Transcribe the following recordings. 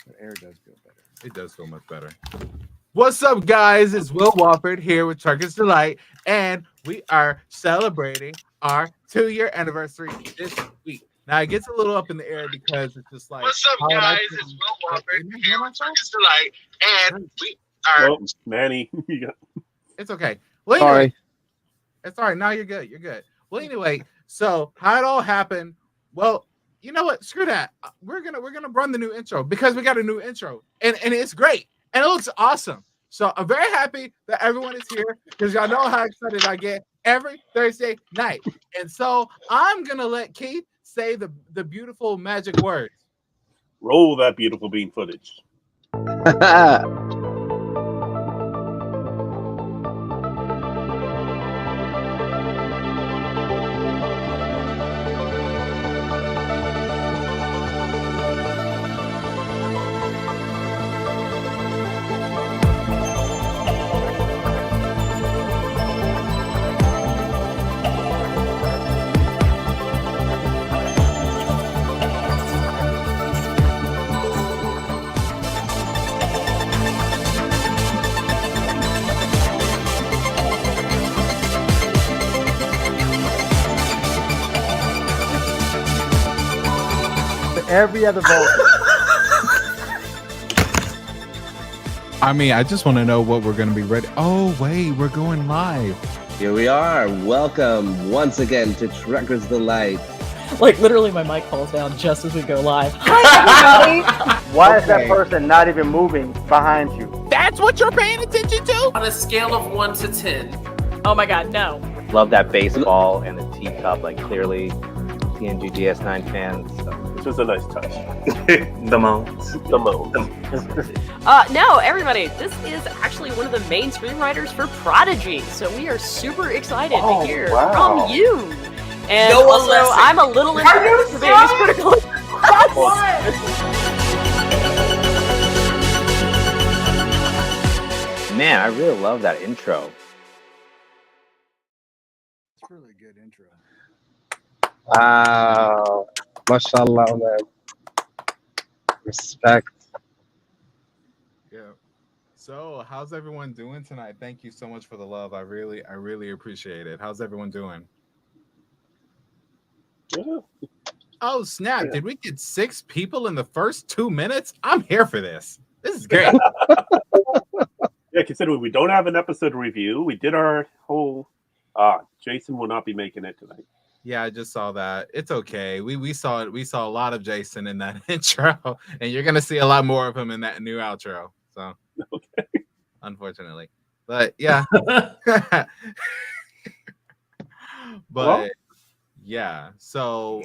The air does feel better. It does feel much better. What's up, guys? It's Will Walford here with Truckers Delight, and we are celebrating our 2-year anniversary this week. Now, it gets a little up in the air because it's just like, What's up, how would I guys? feel? It's Will Wait, Walford am I here hear with myself? Turkish Delight, and we are. Well, Manny, you got- It's okay. Well, anyway, Sorry. it's all right. Now you're good. You're good. Well, anyway, so how it all happened? Well, you know what? Screw that. We're gonna run the new intro because we got a new intro, and it's great and it looks awesome. So I'm very happy that everyone is here because y'all know how excited I get every Thursday night. And so I'm gonna let Keith say the beautiful magic words. roll that beautiful bean footage. Every other vote. I mean, I just want to know what we're gonna be ready. Oh wait, we're going live. Here we are. Welcome once again to Truckers Delight. Like literally, my mic falls down just as we go live. Hi, everybody. Why is that person not even moving behind you? That's what you're paying attention to? On a scale of 1 to 10. Oh my God, no. Love that baseball and the teacup. Like clearly, TNG DS9 fans. So. Which was a nice touch. The moans. The most. No, everybody. This is actually one of the main screenwriters for Prodigy, so we are super excited to hear from you. And No one also, less- I'm a little embarrassed for being as critical. Man, I really love that intro. It's really good intro. Wow. Mashallah, man. Respect. Yeah. So, how's everyone doing tonight? Thank you so much for the love. I really appreciate it. How's everyone doing? Yeah. Oh, snap. Did we get 6 people in the first 2 minutes? I'm here for this. This is great. Yeah, considering we don't have an episode review, we did our whole. Jason will not be making it tonight. Yeah, I just saw that. It's okay. We saw it. We saw a lot of Jason in that intro, and you're gonna see a lot more of him in that new outro. So, Okay. unfortunately, but yeah. But Well, yeah, so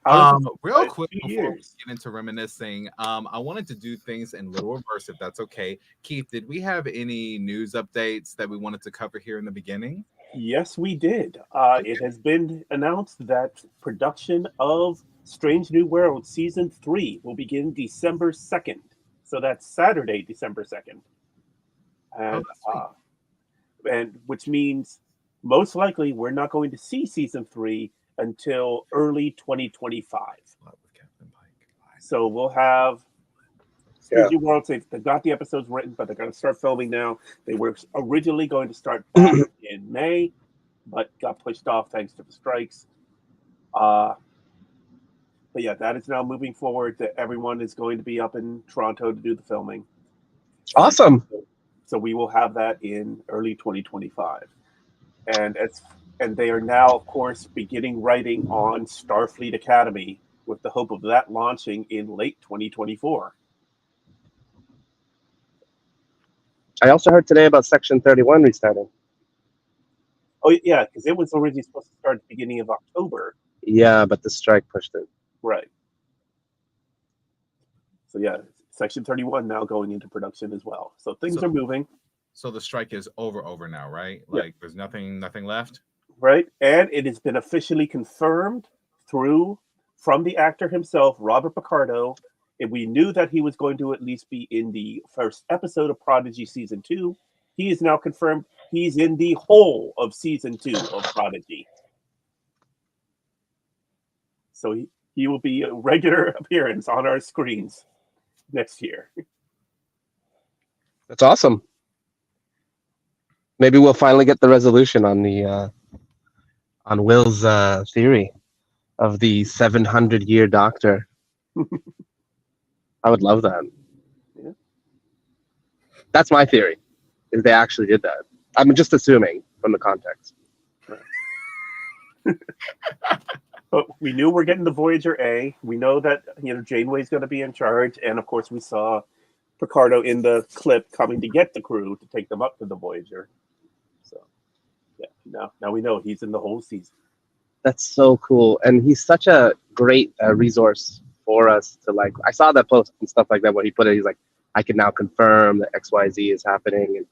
how does real it quick 2 before we years? get into reminiscing, I wanted to do things in little reverse, if that's okay. Keith, did we have any news updates that we wanted to cover here in the beginning? Yes, we did. It has been announced that production of Strange New World Season 3 will begin December 2nd. So that's Saturday, December 2nd. And, that's sweet. and which means most likely we're not going to see Season 3 until early 2025. What with Captain Pike? So we'll have Strange New World. They've got the episodes written, but they're going to start filming now. They were originally going to start back in May, but got pushed off thanks to the strikes. But yeah, that is now moving forward. That everyone is going to be up in Toronto to do the filming. Awesome. So we will have that in early 2025, and they are now, of course, beginning writing on Starfleet Academy with the hope of that launching in late 2024. I also heard today about Section 31 restarting. Oh yeah, because it was originally supposed to start at the beginning of October. Yeah, but the strike pushed it. Right. So yeah, Section 31 now going into production as well. So things are moving. So the strike is over now, right? Yeah. Like there's nothing left. Right, and it has been officially confirmed from the actor himself, Robert Picardo. And we knew that he was going to at least be in the first episode of Prodigy Season 2. He is now confirmed he's in the whole of Season 2 of Prodigy. So he will be a regular appearance on our screens. next year. That's awesome. Maybe we'll finally get the resolution on the on Will's theory of the 700-year Doctor. I would love that. Yeah. That's my theory. If they actually did that, I'm just assuming from the context. But we knew we're getting the Voyager A. We know that Janeway's going to be in charge, and of course we saw Picardo in the clip coming to get the crew to take them up to the Voyager. So yeah, now we know he's in the whole season. That's so cool, and he's such a great resource for us to like. I saw that post and stuff like that where he put it. He's like, I can now confirm that XYZ is happening, and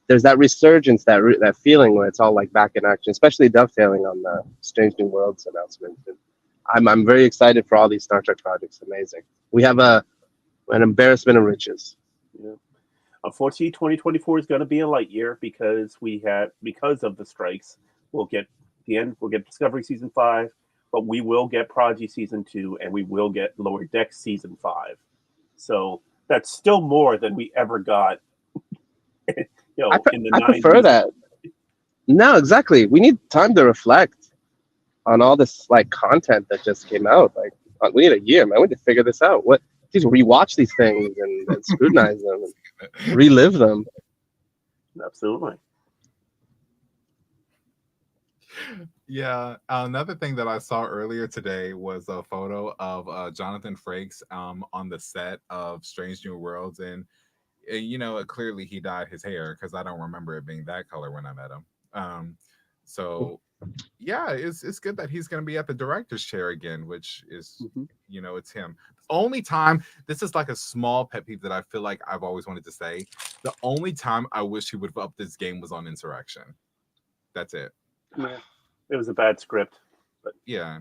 there's that resurgence, that feeling where it's all like back in action, especially dovetailing on the Strange New Worlds announcement. And I'm very excited for all these Star Trek projects. Amazing. We have an embarrassment of riches. Yeah. Unfortunately, 2024 is going to be a light year because of the strikes. We'll get Discovery Season 5, but we will get Prodigy Season 2, and we will get Lower Decks Season 5. So that's still more than we ever got. I prefer that. No, exactly. We need time to reflect on all this like content that just came out. Like we need a year, man. We need to figure this out. Just rewatch these things and scrutinize them and relive them. Absolutely. Yeah. Another thing that I saw earlier today was a photo of Jonathan Frakes on the set of Strange New Worlds, and clearly he dyed his hair because I don't remember it being that color when I met him. So yeah, it's good that he's going to be at the director's chair again, which is, it's him. The only time, this is like a small pet peeve that I feel like I've always wanted to say, the only time I wish he would have upped this game was on Insurrection. That's it. Yeah. It was a bad script. But yeah.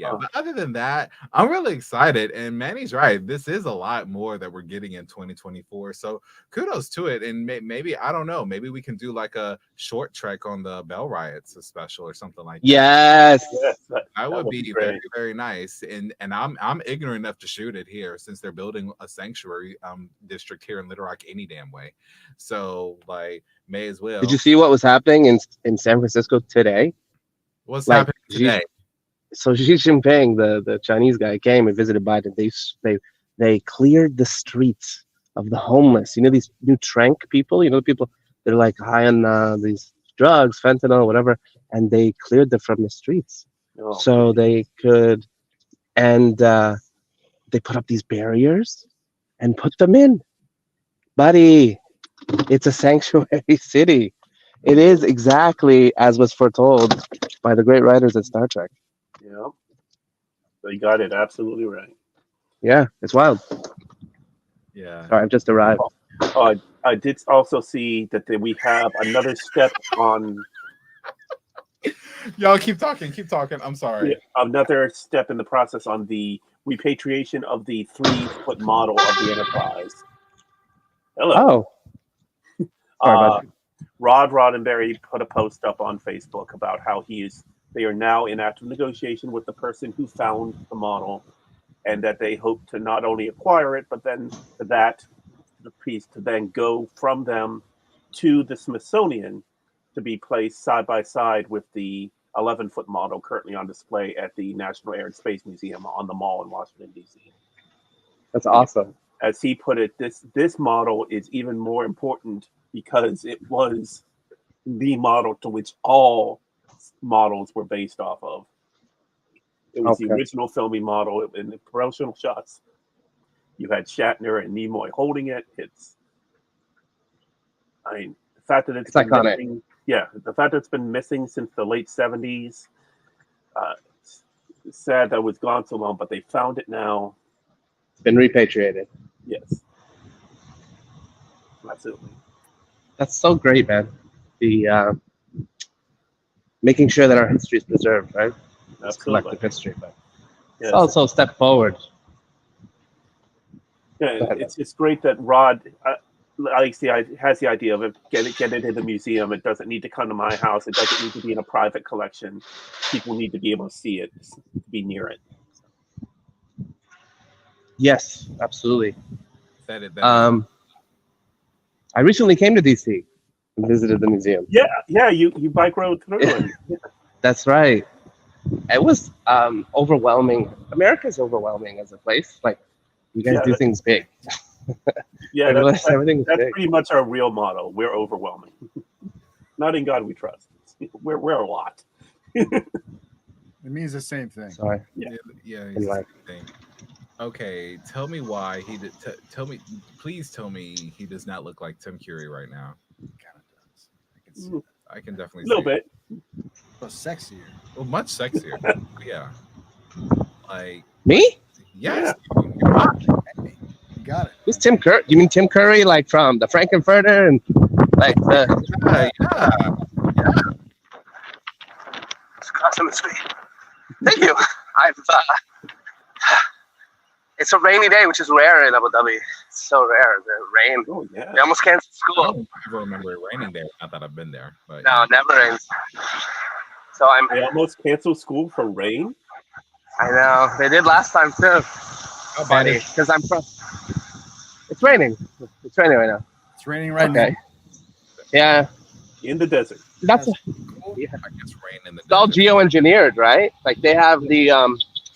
But other than that, I'm really excited, and Manny's right. This is a lot more that we're getting in 2024, so kudos to it. And maybe, I don't know, maybe we can do like a short trek on the Bell Riots, a special or something like that. Yes, that would be very, very nice. And I'm ignorant enough to shoot it here since they're building a sanctuary district here in Little Rock any damn way. So like, may as well. Did you see what was happening in San Francisco today? What's happening today? So Xi Jinping, the Chinese guy, came and visited Biden. They cleared the streets of the homeless. These new trank people. People they're like high on these drugs, fentanyl, whatever, and they cleared them from the streets so they could. And they put up these barriers and put them in. Buddy, it's a sanctuary city. It is exactly as was foretold by the great writers at Star Trek. Yeah, they got it absolutely right. Yeah, it's wild. Yeah. Sorry, I've just arrived. I did also see that we have another step on. Y'all keep talking. I'm sorry. Yeah, another step in the process on the repatriation of the 3-foot model of the Enterprise. Hello. Oh. Rod Roddenberry put a post up on Facebook about how they are now in active negotiation with the person who found the model, and that they hope to not only acquire it, but then the piece to then go from them to the Smithsonian to be placed side by side with the 11-foot model currently on display at the National Air and Space Museum on the Mall in Washington, D.C. That's awesome. As he put it, this model is even more important because it was the model to which all models were based off of. It was the original filming model in the promotional shots. You had Shatner and Nimoy holding it. The fact that it's been iconic. Missing, the fact that it's been missing since the late 70s. It's sad that it was gone so long, but they found it now. It's been repatriated. Yes, absolutely. That's so great, man. The making sure that our history is preserved, right? It's collective history, but it's also a step forward. Yeah, it's great that Rod has the idea of it. Get it in the museum. It doesn't need to come to my house. It doesn't need to be in a private collection. People need to be able to see it, to be near it. Yes, absolutely. That it. I recently came to DC and visited the museum. Yeah, you bike rode through it. That's right. It was overwhelming. America's overwhelming as a place. Like, you guys do things big. Yeah, that's everything's big. pretty much our real motto. We're overwhelming. Not in God we trust. We're a lot. It means the same thing. Sorry. Yeah. In It's life. the same thing. Okay, tell me why he did. Please tell me he does not look like Tim Curry right now. Kind of does. I can see. I can definitely A little see it. bit. But sexier. Well, much sexier. Yeah. Like, Me? yes. You're right. Hey, you got it. Who's Tim Curry? You mean Tim Curry, like from the Frankenfurter and like the Yeah. crossing the street? Thank you. It's a rainy day, which is rare in Abu Dhabi. It's so rare. The rain. Oh yeah. They almost canceled I school. don't ever remember it raining there. Not that I've been there, but No, it never rains. So They almost canceled school for rain. I know. They did last time too. how bad is Because I'm from. It's raining. It's raining right now. It's raining right Okay. Yeah. In the desert. That's cool? Yeah. I guess rain in the it's all desert. geoengineered, right? Like they have the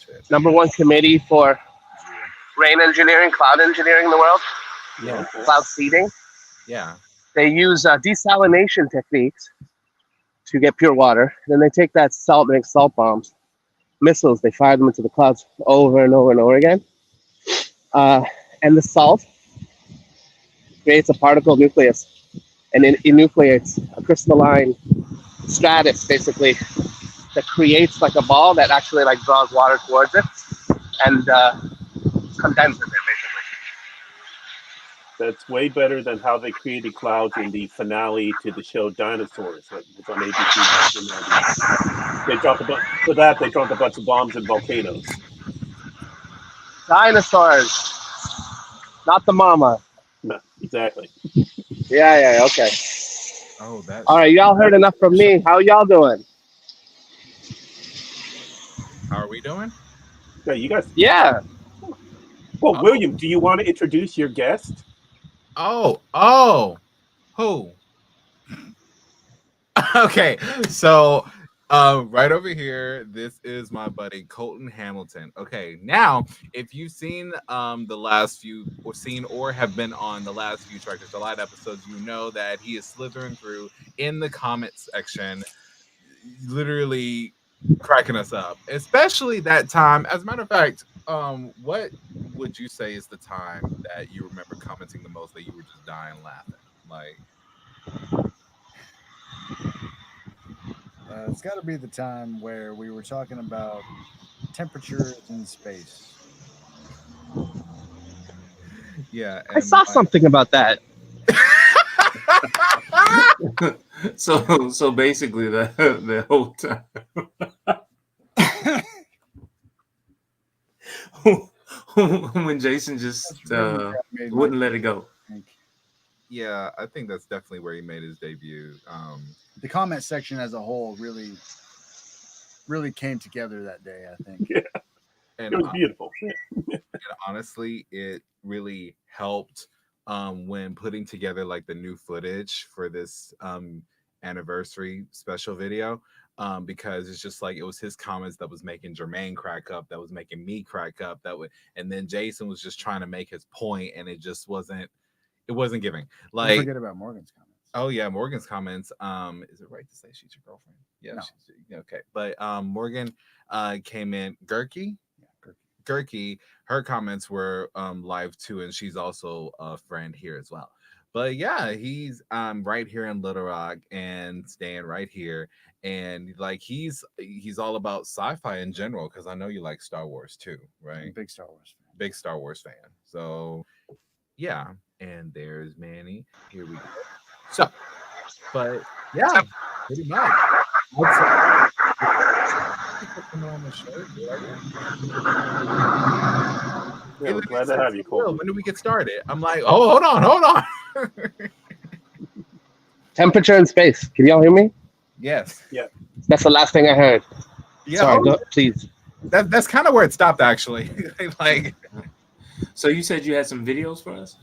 Shit. #1 committee for rain engineering, cloud engineering in the world, Yeah. cloud seeding. Yeah. They use desalination techniques to get pure water. Then they take that salt, make salt bombs, missiles. They fire them into the clouds over and over and over again. And the salt creates a particle nucleus, and it enucleates a crystalline stratus, basically, that creates like a ball that actually like draws water towards it and condenses it, basically. That's way better than how they created clouds in the finale to the show Dinosaurs. That was on ABC. They dropped they dropped a bunch of bombs and volcanoes. Dinosaurs, not the mama. No, exactly. Yeah, okay. Oh, that. All right, y'all heard enough from me. How y'all doing? How are we doing? Yeah, you guys. Yeah. Well, William, do you want to introduce your guest? Oh, who? Okay, so right over here, this is my buddy Colton Hamilton. Okay, now if you've seen the last few or have been on the last few Tractors Delight episodes, you know that he is slithering through in the comments section, literally cracking us up, especially that time. As a matter of fact, what would you say is the time that you remember commenting the most that you were just dying laughing? Like, It's got to be the time where we were talking about temperatures in space. yeah, I saw something about that. So basically the whole time when Jason just wouldn't let it go. Yeah, I think that's definitely where he made his debut. The comment section as a whole really came together that day, I think. Yeah, And it was beautiful. and honestly, it really helped when putting together like the new footage for this anniversary special video, because it's just like it was his comments that was making Jermaine crack up, that was making me crack up, and then Jason was just trying to make his point, and it just wasn't giving. Don't Like, forget about Morgan's comments. oh yeah, Morgan's comments. Is it right to say she's your girlfriend? Yeah, No. okay. But Morgan came in. Gurky, her comments were live too, and she's also a friend here as well. But yeah, he's right here in Little Rock and staying right here, and like he's all about sci-fi in general, because I know you like Star Wars too, right? Big Star Wars fan. Big Star Wars fan. So yeah, and there's Manny. Here we go. So, but yeah, pretty much. Coming on the show. Yeah, we're glad to have you, Cole. When do we get started? I'm like, oh, hold on. Temperature in space. Can y'all hear me? Yes. That's the last thing I heard. Yeah. Sorry, go, please. That's kind of where it stopped, actually. Like, So you said you had some videos for us?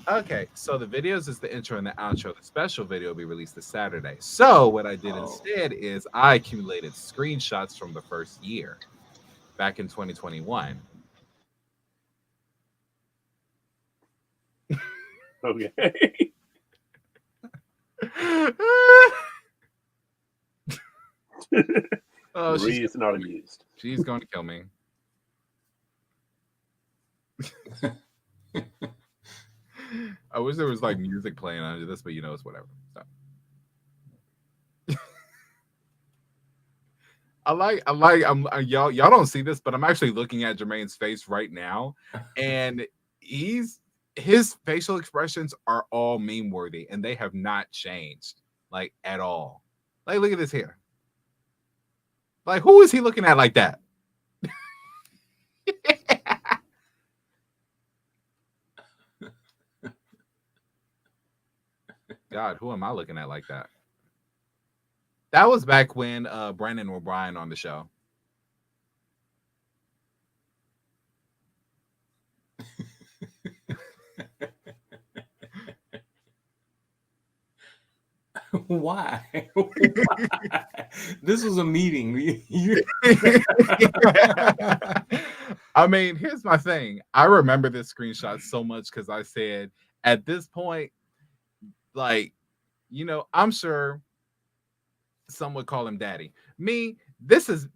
Okay, so the videos is the intro and the outro. The special video will be released this Saturday. So what I did instead is I accumulated screenshots from the first year, back in 2021. Okay. Oh, Marie is not amused. She's going to kill me. I wish there was like music playing under this, but it's whatever. So. Y'all don't see this, but I'm actually looking at Jermaine's face right now, and his facial expressions are all meme worthy, and they have not changed like at all. Like, look at this here. Like, who is he looking at like that? God, who am I looking at like that? That was back when Brandon O'Brien on the show. Why? This was a meeting. I mean, here's my thing. I remember this screenshot so much because I said at this point, like, I'm sure some would call him daddy. Me, this is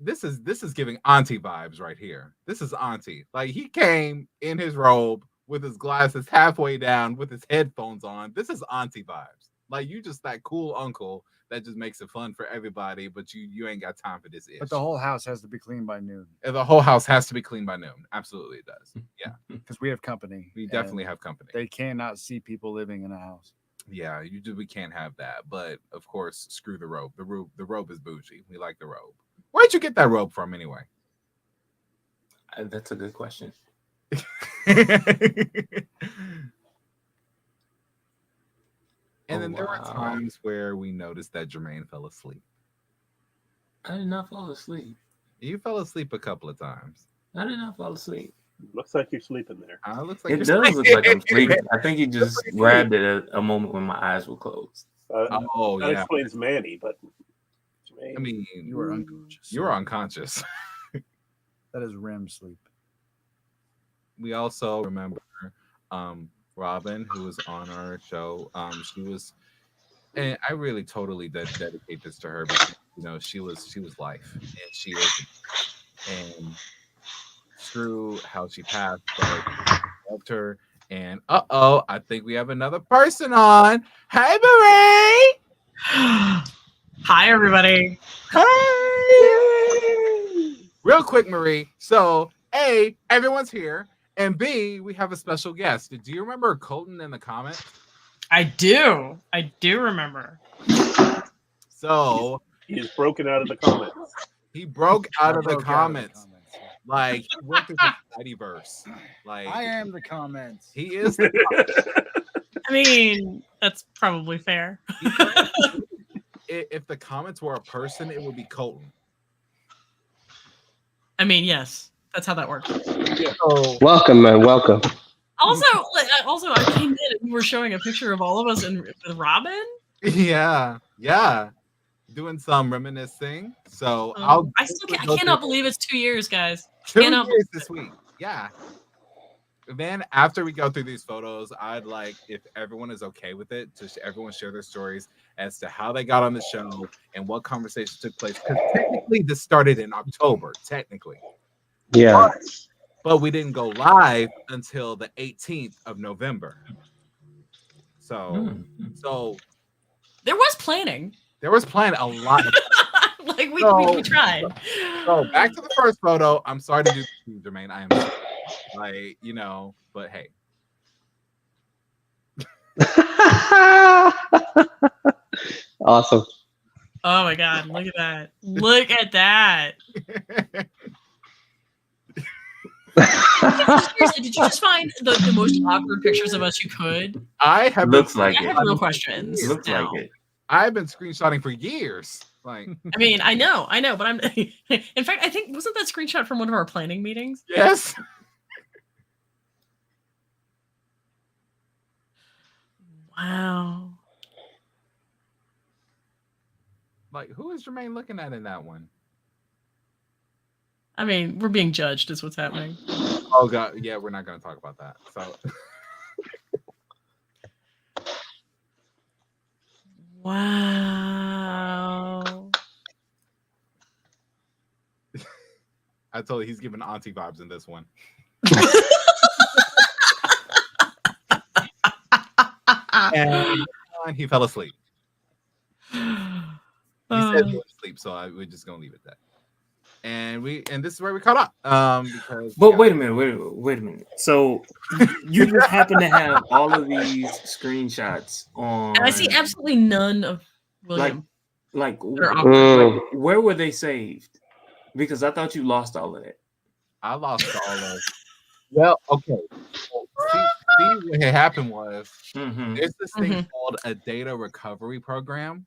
giving auntie vibes right here. This is auntie. Like, he came in his robe with his glasses halfway down with his headphones on. This is auntie vibes. Like, you just that cool uncle that just makes it fun for everybody, but you ain't got time for this ish. But the whole house has to be clean by noon. And the whole house has to be clean by noon. Absolutely it does. Yeah. Because we have company. We definitely have company. They cannot see people living in a house. Yeah, we can't have that. But of course, screw the robe. The robe is bougie. We like the robe. Where'd you get that robe from anyway? That's a good question. And then there were times where we noticed that Jermaine fell asleep. I did not fall asleep. You fell asleep a couple of times. I did not fall asleep. Looks like you're sleeping there. Looks like it does look like I'm sleeping. I think he just grabbed it at a moment when my eyes were closed. That explains Manny, but I mean, you were unconscious. You were unconscious. That is REM sleep. We also remember Robin, who was on our show. She was, and I really totally dedicate this to her because she was life, and she is, and through how she passed, but I loved her. And I think we have another person on. Hey, Marie. Hi, everybody. Hey. Real quick, Marie. So, A, everyone's here. And B, we have a special guest. Do you remember Colton in the comments? I do remember. So he is broken out of the comments. He broke out of the comments. Like, he went through the Spideyverse. Like, I am the comments. He is. I mean, that's probably fair. If the comments were a person, it would be Colton. I mean, yes. That's how that works. Yeah. Welcome, man. Welcome. Also, I came in and we were showing a picture of all of us with Robin. Yeah. Doing some reminiscing. So I cannot believe it's 2 years, guys. 2 years this week. Yeah. Then after we go through these photos, I'd like, if everyone is okay with it, to everyone share their stories as to how they got on the show and what conversations took place. Because technically, this started in October. Technically. Yeah. But we didn't go live until the 18th of November. So there was planning. There was planning a lot. Like we tried. So back to the first photo. I'm sorry to do this to you, Jermaine. I am like, but hey. Awesome. Oh my God, look at that. Look at that. Seriously, did you just find the most awkward pictures of us you could? I have real questions. Looks like it. I've been screenshotting for years. Like, I mean, I know, but I'm. In fact, I think wasn't that screenshot from one of our planning meetings? Yes. Wow. Like, who is Jermaine looking at in that one? I mean, we're being judged is what's happening. Oh god, yeah, we're not gonna talk about that. So Wow. I told you he's giving auntie vibes in this one. And he fell asleep. He said he was asleep, so we're just gonna leave it at that. And this is where we caught up. Because But wait a minute. So you just happen to have all of these screenshots on. And I see absolutely none of William. Like where were they saved? Because I thought you lost all of it. I lost all of. Well, okay. See, what had happened was there's this thing called a data recovery program.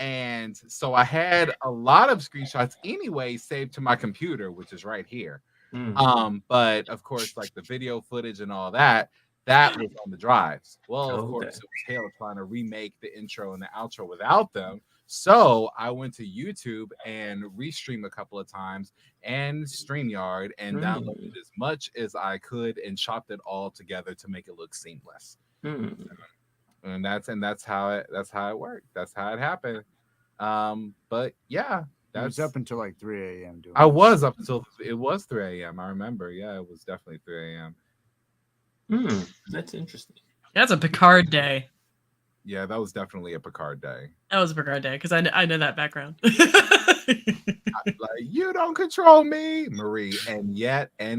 And so I had a lot of screenshots anyway saved to my computer, which is right here. But of course, like the video footage and all that was on the drives. Well, of course, it was hell trying to remake the intro and the outro without them. So I went to YouTube and restreamed a couple of times and StreamYard and downloaded as much as I could and chopped it all together to make it look seamless. And that's how it worked. That's how it happened. But yeah, that's up until like 3 a.m. I was up until it was 3 a.m. I remember. Yeah, it was definitely 3 a.m. That's interesting. That's a Picard day. Yeah, that was definitely a Picard day. That was a Picard day because I know that background. Like, you don't control me, Marie, and yet. You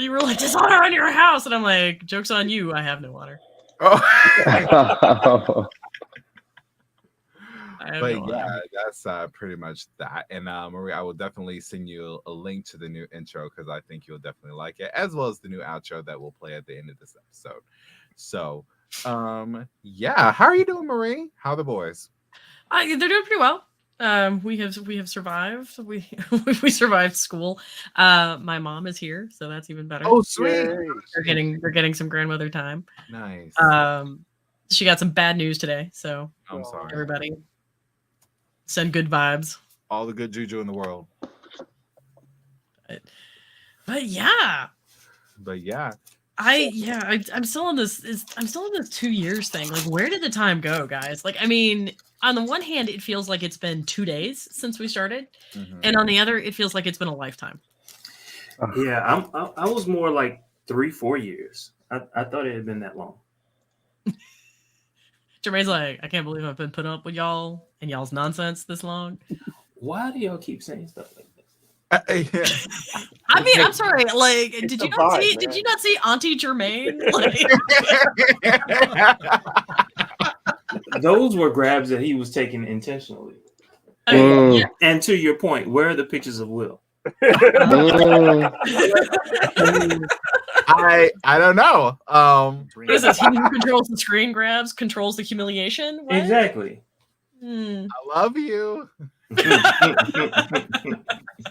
were like, dishonor on your house, and I'm like, joke's on you. I have no honor. Oh. But yeah, that's pretty much that. And Marie, I will definitely send you a link to the new intro because I think you'll definitely like it, as well as the new outro that we'll play at the end of this episode. So, yeah, how are you doing, Marie? How are the boys? They're doing pretty well. We have survived. We survived school. My mom is here, so that's even better. Oh, sweet! They're getting some grandmother time. Nice. She got some bad news today, so I'm sorry. Everybody, send good vibes. All the good juju in the world. But yeah. I'm still in this 2 years thing. Like, where did the time go, guys? Like, I mean, on the one hand, it feels like it's been 2 days since we started, and on the other, it feels like it's been a lifetime. Yeah, I was more like 3-4 years. I thought it had been that long. Jermaine's like, I can't believe I've been put up with y'all and y'all's nonsense this long. Why do y'all keep saying stuff like that? I mean, I'm sorry. Like, did you not see Auntie Jermaine? Like... Those were grabs that he was taking intentionally. And to your point, where are the pictures of Will? I don't know. What is this? He who controls the screen grabs controls the humiliation. What? Exactly. I love you.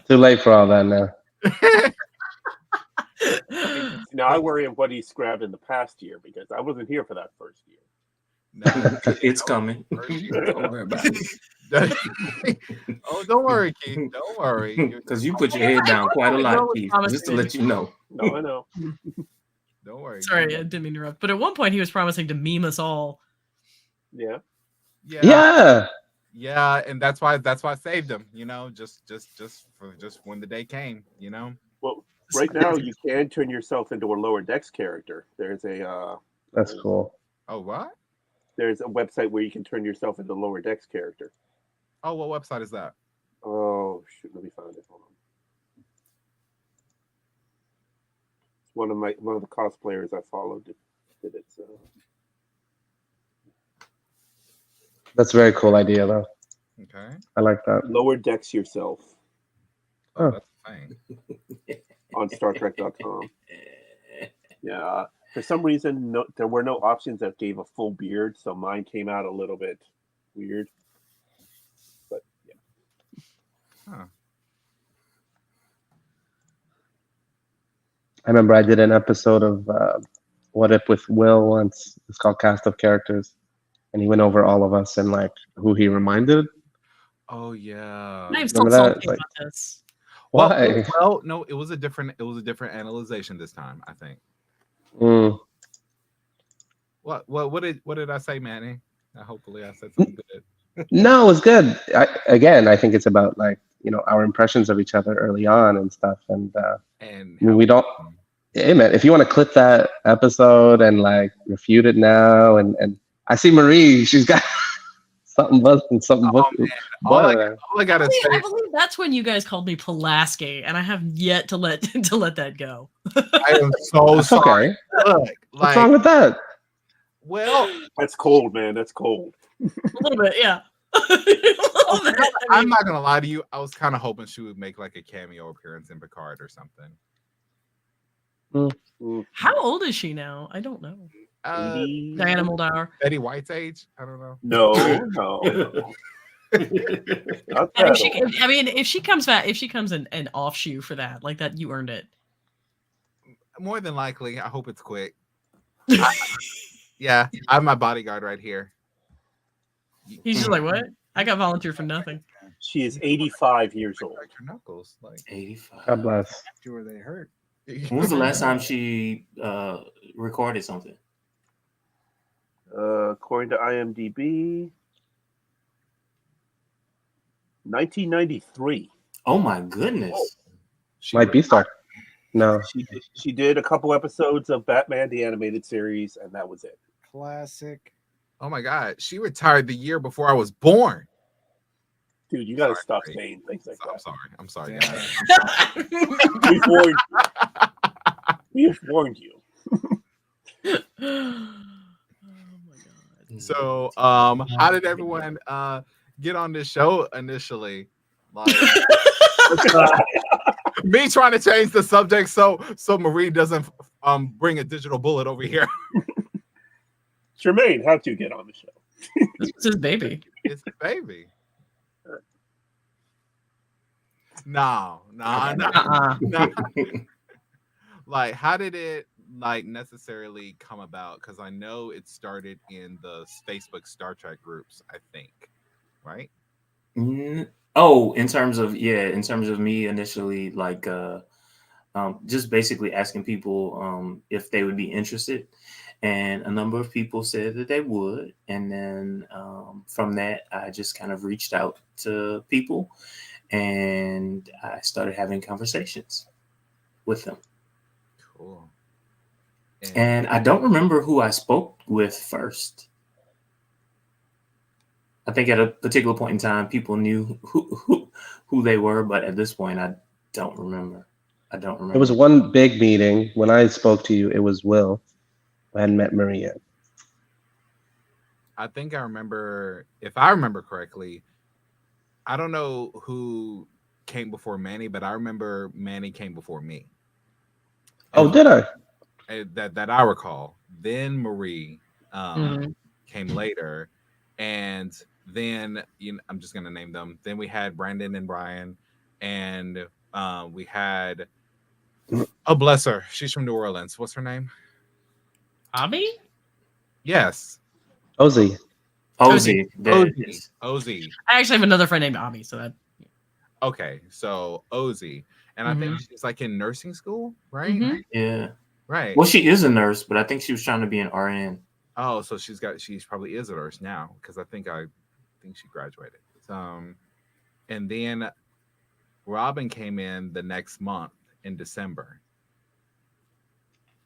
Too late for all that now. Now I worry of what he's grabbed in the past year because I wasn't here for that first year. No, it's coming. Don't worry about it. Oh, don't worry, Keith. Don't worry. Because you put your head down quite a lot, Keith. Just to let you know. No, I know. Don't worry. Sorry, I didn't mean to interrupt. But at one point, he was promising to meme us all. Yeah. Yeah, and that's why I saved him. You know, just when the day came. You know. Well, right now you can turn yourself into a Lower Decks character. There's a. That's cool. Oh, what? There's a website where you can turn yourself into a Lower Decks character. Oh, what website is that? Oh shoot, let me find it. Hold on. It's one of the cosplayers I followed did it. So. That's a very cool idea, though. Okay. I like that. Lower Decks yourself. Oh, that's a thing. On StarTrek.com. Yeah. For some reason, there were no options that gave a full beard, so mine came out a little bit weird. But yeah. Huh. I remember I did an episode of What If with Will once. It's called Cast of Characters, and he went over all of us and like who he reminded. Oh yeah. I'm still Remember that? salty Like, about this. why? Well, no, it was a different analyzation this time, I think. Mm. What did I say, Manny? Hopefully I said something good. No, it's good. I think it's about like our impressions of each other early on and stuff, and And I mean, we don't. Hey man, if you want to clip that episode and like refute it now, and I see Marie, she's got something busting, something busting. All I gotta I say, believe that's when you guys called me Pulaski, and I have yet to let that go. I am so That's sorry. okay. Look, What's wrong with that? Well, That's cold, man. That's cold. A little bit, yeah. A little bit. I I'm mean, not gonna lie to you. I was kind of hoping she would make like a cameo appearance in Picard or something. how old is she now? I don't know. Diana Muldaur. Betty White's age? I don't know. No. Not And that old. if she comes back, if she comes an offshoot for that, like that, you earned it. More than likely, I hope it's quick. Yeah, I have my bodyguard right here. He's just like, what? I got volunteered for nothing. She is 85 years old. Like your knuckles, like 85. God bless. Where they hurt. When was the last time she recorded something? According to IMDb, 1993. Oh my goodness. Might be Star. No. She did a couple episodes of Batman the Animated Series, and that was it. Classic. Oh my god, she retired the year before I was born. Dude, you gotta Sorry, stop Ray. saying things like I'm sorry, Yeah. guys. that. We've warned you. Oh my god. So, how did everyone get on this show initially? Like me trying to change the subject so Marie doesn't bring a digital bullet over here. Jermaine, how'd you get on the show? This was his baby. It's the baby. No. Like, how did it like necessarily come about? Because I know it started in the Facebook Star Trek groups, I think, right? Oh, in terms of me initially, like just basically asking people if they would be interested, and a number of people said that they would, and then from that I just kind of reached out to people and I started having conversations with them. Cool. And I don't remember who I spoke with first. I think at a particular point in time, people knew who they were, but at this point, I don't remember. It was one big meeting. When I spoke to you, it was Will. I hadn't met Marie yet. I think I remember, if I remember correctly, I don't know who came before Manny, but I remember Manny came before me. Oh, did I? That I recall. Then Marie came later, and then I'm just gonna name them. Then we had Brandon and Brian, and we had bless her. She's from New Orleans. What's her name? Abby? Yes. Ozzy. Ozzy. Ozzy. I actually have another friend named Abby, so that. Okay, so Ozzy, and I think she's like in nursing school, right? Mhm. Yeah. Right. Well, she is a nurse, but I think she was trying to be an RN. Oh, so she probably is a nurse now, because I think she graduated. And then Robin came in the next month in December.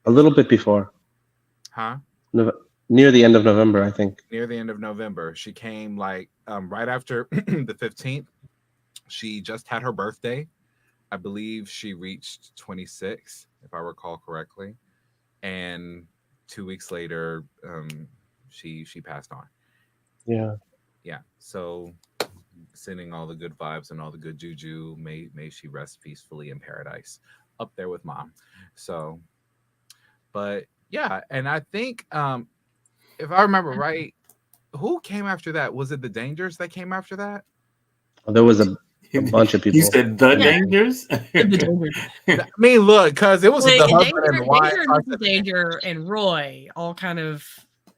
A little bit before. Huh? Near the end of November, I think. Near the end of November. She came like right after the 15th. She just had her birthday. I believe she reached 26, if I recall correctly. And 2 weeks later, she passed on. Yeah. Yeah. So sending all the good vibes and all the good juju. May she rest peacefully in paradise up there with mom. So, but yeah, and I think if I remember right, who came after that? Was it the Dangers that came after that? There was a A bunch of people. You said the Yeah. dangers. The Danger. I mean, look, because it was Like, the Danger, husband and wife. Danger, and Mrs. Danger, and Roy all kind of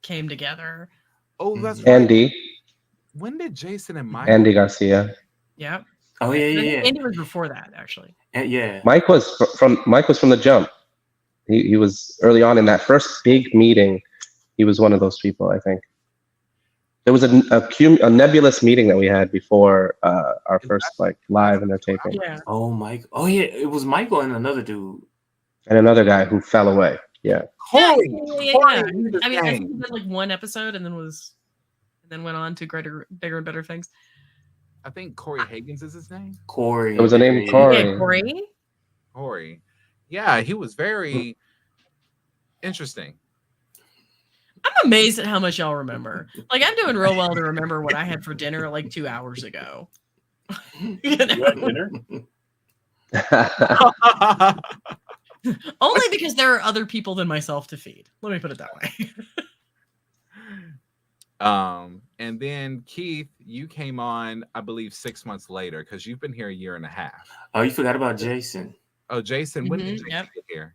came together. Oh, that's right. Andy When did Jason and Michael? Andy Garcia. Yep. Oh yeah. Andy was before that, actually. Yeah. Mike was from the jump. He was early on in that first big meeting. He was one of those people, I think. There was a nebulous meeting that we had before our first like live and their taping, Yeah. Oh, Mike. Oh yeah, it was Michael and another dude. and another guy who fell away. Yeah, Corey. Yeah. Corey I was mean, the I think gang. he did like one episode and then went on to bigger and better things. I think Corey Higgins is his name. Corey. it was a name Corey. Yeah, Corey. Corey. Yeah, he was very interesting. I'm amazed at how much y'all remember. Like, I'm doing real well to remember what I had for dinner like 2 hours ago. You You know? had dinner? Only because there are other people than myself to feed. Let me put it that way. And then Keith, you came on, I believe, 6 months later because you've been here a year and a half. Oh, you forgot about Jason. Oh, Jason, when did Jason Yep. get here?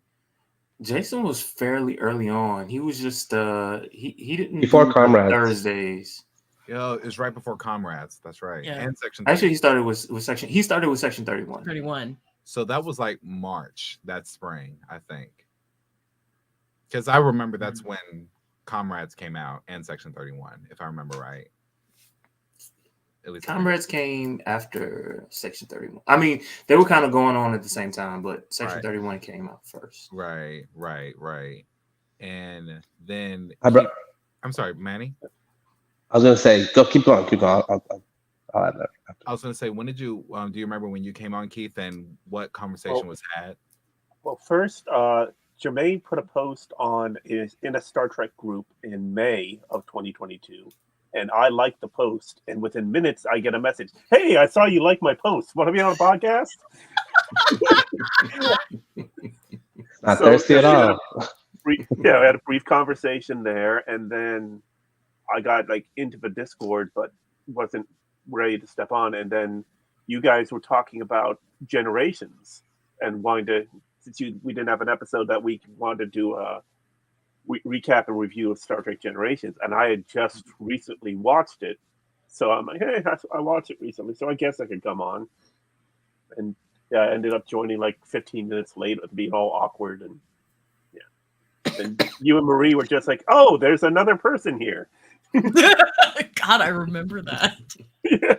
Jason was fairly early on. He was just he didn't Before do Comrades. Thursdays. Yo, it was right before Comrades. That's right. Yeah. And Section Actually, 30. he started with section. He started with section 31. 31. So that was like March that spring, I think. Because I remember that's when Comrades came out and Section 31, if I remember right. At least Comrades came after section 31. I mean, they were kind of going on at the same time, but section Right. 31 came out first. Right. And then I'm sorry, Manny. I was gonna say, keep going. I'll add that. I was going to say, when did you do you remember when you came on, Keith, and what conversation was had? Well, first, Jermaine put a post in a Star Trek group in May of 2022, and I liked the post. And within minutes, I get a message: "Hey, I saw you like my post. Want to be on a podcast?" Not So, thirsty at all. Yeah, I had a brief conversation there, and then I got like into the Discord, but wasn't ready to step on. And then you guys were talking about Generations and wanting to, since we didn't have an episode that week, wanted to do a recap and review of Star Trek Generations, and I had just recently watched it, so I'm like, hey, I watched it recently, so I guess I could come on. And yeah, I ended up joining like 15 minutes late, being all awkward, and yeah. And you and Marie were just like, oh, there's another person here. God, I remember that. Yeah.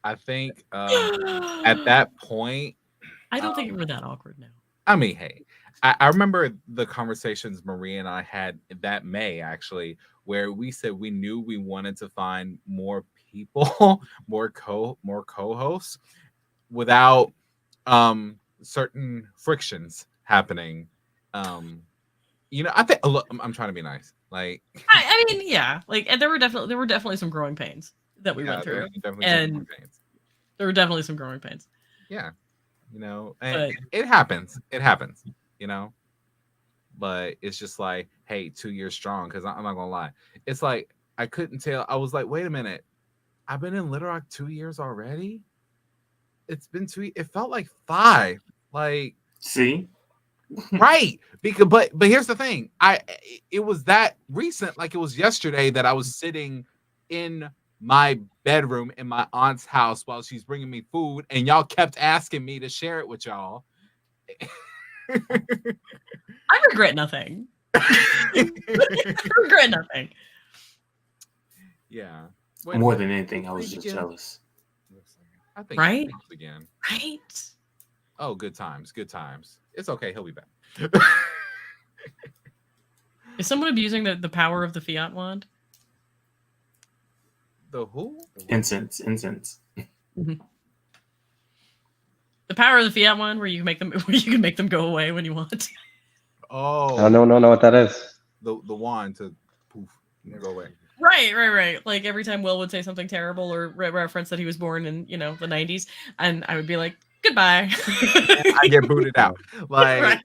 I think at that point, I don't think we're that awkward now. I mean, hey, I remember the conversations Marie and I had that May, actually, where we said we knew we wanted to find more people, more co-hosts without certain frictions happening. I think, look, I'm trying to be nice. Like, I mean, yeah, like, and there were definitely some growing pains that we went through, and there were definitely some growing pains. Yeah, and it happens. It happens. But it's just like, hey, 2 years strong. Because I'm not gonna lie, it's like I couldn't tell. I was like, wait a minute, I've been in Little Rock 2 years already. It's been 2. It felt like 5. Like, see. Right, but here's the thing, it was that recent, like it was yesterday that I was sitting in my bedroom in my aunt's house while she's bringing me food, and y'all kept asking me to share it with y'all. I regret nothing. I regret nothing. Yeah, More than anything, I was just jealous. I think Right? again. Right? Oh, good times. It's okay, he'll be back. Is someone abusing the power of the fiat wand? The who? Incense. Mm-hmm. The power of the fiat wand, where you can make them go away when you want. Oh, I don't know what that is. the wand to poof, go away. Right. Like every time Will would say something terrible or reference that he was born in, the 90s, and I would be like, goodbye. I get booted out. Like, Right.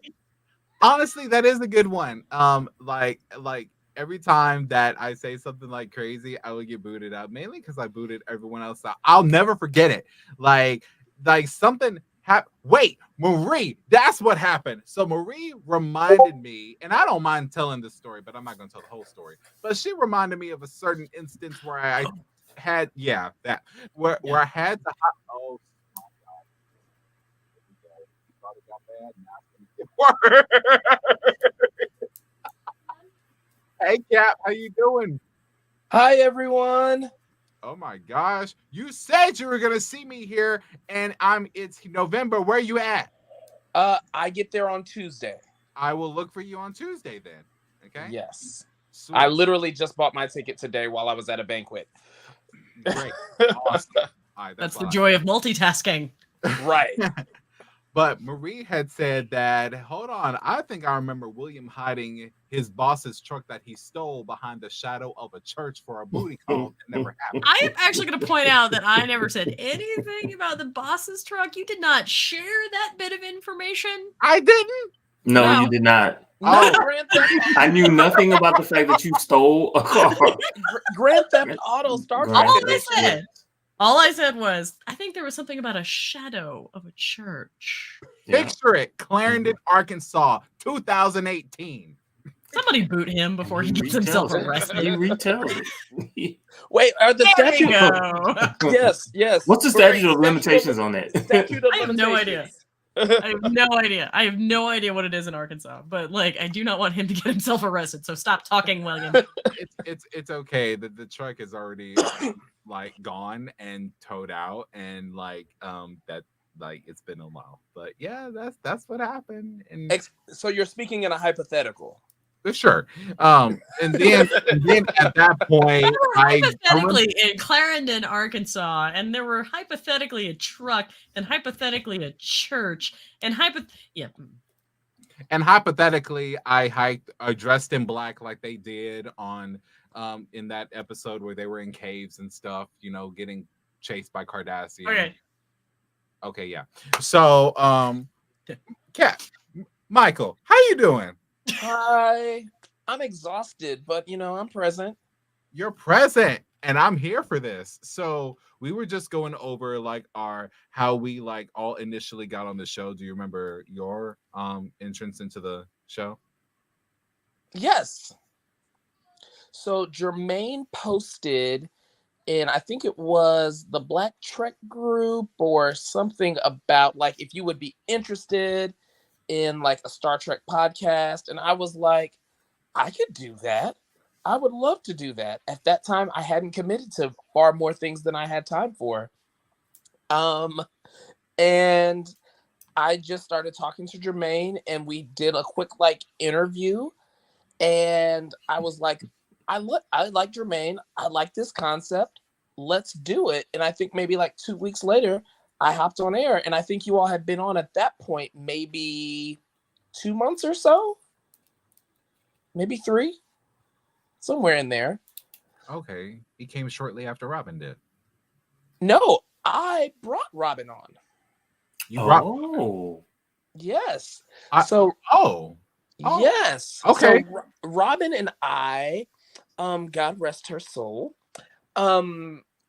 honestly, that is a good one. Like every time that I say something like crazy, I would get booted out, mainly because I booted everyone else out. I'll never forget it. Like something happened. Wait, Marie, that's what happened. So Marie reminded me, and I don't mind telling this story, but I'm not going to tell the whole story. But she reminded me of a certain instance where I had, where I had to. Oh my God. Hey Cap, how you doing? Hi everyone. Oh my gosh. You said you were gonna see me here, and it's November. Where you at? I get there on Tuesday. I will look for you on Tuesday then. Okay. Yes. Sweet. I literally just bought my ticket today while I was at a banquet. Great. Awesome. All right, that's the joy of multitasking. Right. But Marie had said that, hold on, I think I remember William hiding his boss's truck that he stole behind the shadow of a church for a booty call. That never happened. I am actually going to point out that I never said anything about the boss's truck. You did not share that bit of information. I didn't. No, you did not. Oh, I knew nothing about the fact that you stole a car. Grand Theft Auto Star Trek. All I said was, I think there was something about a shadow of a church. Picture it, Clarendon, Arkansas, 2018. Somebody boot him before he gets himself arrested. You retell it. Wait, are the statute? Yes. What's the statute of limitations on that? I have no idea. I have no idea what it is in Arkansas, but like, I do not want him to get himself arrested. So stop talking, William. It's okay. The truck is already like gone and towed out, and that it's been a while. But yeah, that's what happened. And so you're speaking in a hypothetical. Sure. And then at that point, hypothetically in Clarendon, Arkansas, and there were hypothetically a truck, and hypothetically a church, and and hypothetically, I dressed in black like they did on in that episode where they were in caves and stuff, getting chased by Cardassian. Okay, yeah. So, Kat, Michael, how you doing? Hi. I'm exhausted, but I'm present. You're present, and I'm here for this. So we were just going over how we all initially got on the show. Do you remember your entrance into the show? Yes. So Jermaine posted in, I think it was the Black Trek group or something about if you would be interested in a Star Trek podcast, and I was like, I could do that. I would love to do that. At that time, I hadn't committed to far more things than I had time for. And I just started talking to Jermaine, and we did a quick interview, and I was like, I like Jermaine. I like this concept. Let's do it. And I think maybe 2 weeks later, I hopped on air, and I think you all had been on at that point, maybe 2 months or so, maybe 3, somewhere in there. Okay. He came shortly after Robin did. No, I brought Robin on. Yes. Yes. Okay. So Robin and I, God rest her soul,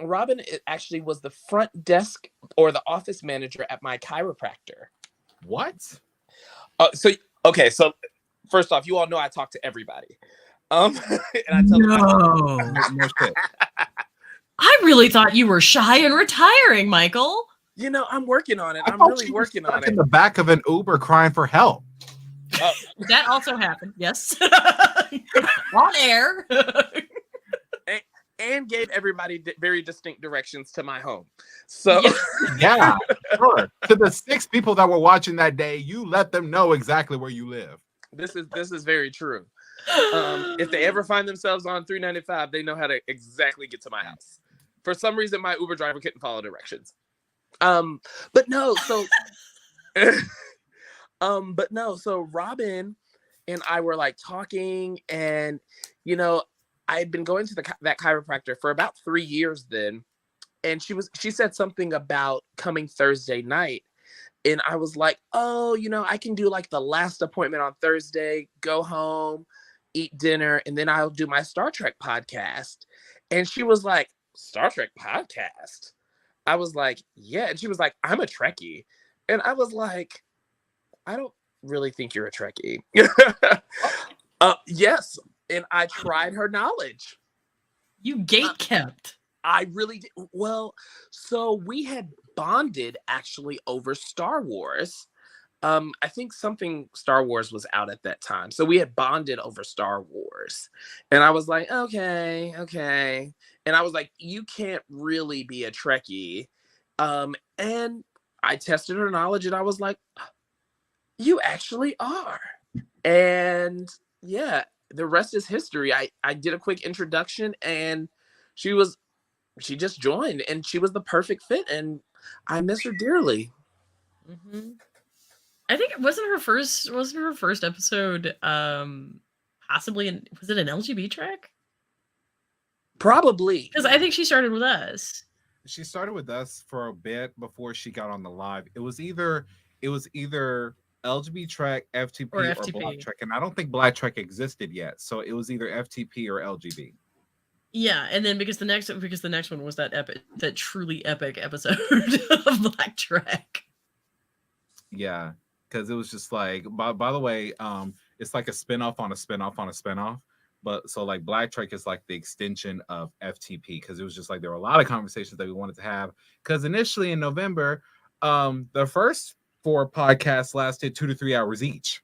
Robin actually was the front desk or the office manager at my chiropractor. What? So first off, you all know I talk to everybody. And I tell them I really thought you were shy and retiring, Michael. I'm working on it. I'm really working on it. In the back of an Uber crying for help. That also happened. Yes. On air. And gave everybody very distinct directions to my home. So yeah, sure. To the 6 people that were watching that day, you let them know exactly where you live. This is very true. If they ever find themselves on 395, they know how to exactly get to my house. For some reason, my Uber driver couldn't follow directions. But no, so so Robin and I were talking, and I had been going to that chiropractor for about 3 years then, and she said something about coming Thursday night, and I was like, oh, I can do the last appointment on Thursday, go home, eat dinner, and then I'll do my Star Trek podcast. And she was like, Star Trek podcast? I was like, yeah. And she was like, I'm a Trekkie. And I was like, I don't really think you're a Trekkie. Yes. And I tried her knowledge. You gatekept. I really did. Well, so we had bonded actually over Star Wars. I think something Star Wars was out at that time. So we had bonded over Star Wars. And I was like, okay. And I was like, you can't really be a Trekkie. And I tested her knowledge and I was like, you actually are. And yeah, the rest is history. I did a quick introduction and she just joined and she was the perfect fit and I miss her dearly. Mm-hmm. I think wasn't her first episode possibly was it an LGB track? Probably. Because I think she started with us. She started with us for a bit before she got on the live. It was either LGB Trek, FTP, or Black Trek, and I don't think Black Trek existed yet. So it was either FTP or LGB. Yeah, and then because the next one was that truly epic episode of Black Trek. Yeah, because it was just like, by the way, it's like a spinoff on a spinoff on a spinoff. But so like Black Trek is like the extension of FTP because it was just like there were a lot of conversations that we wanted to have. Because initially in November, the first 4 podcasts lasted 2 to 3 hours each.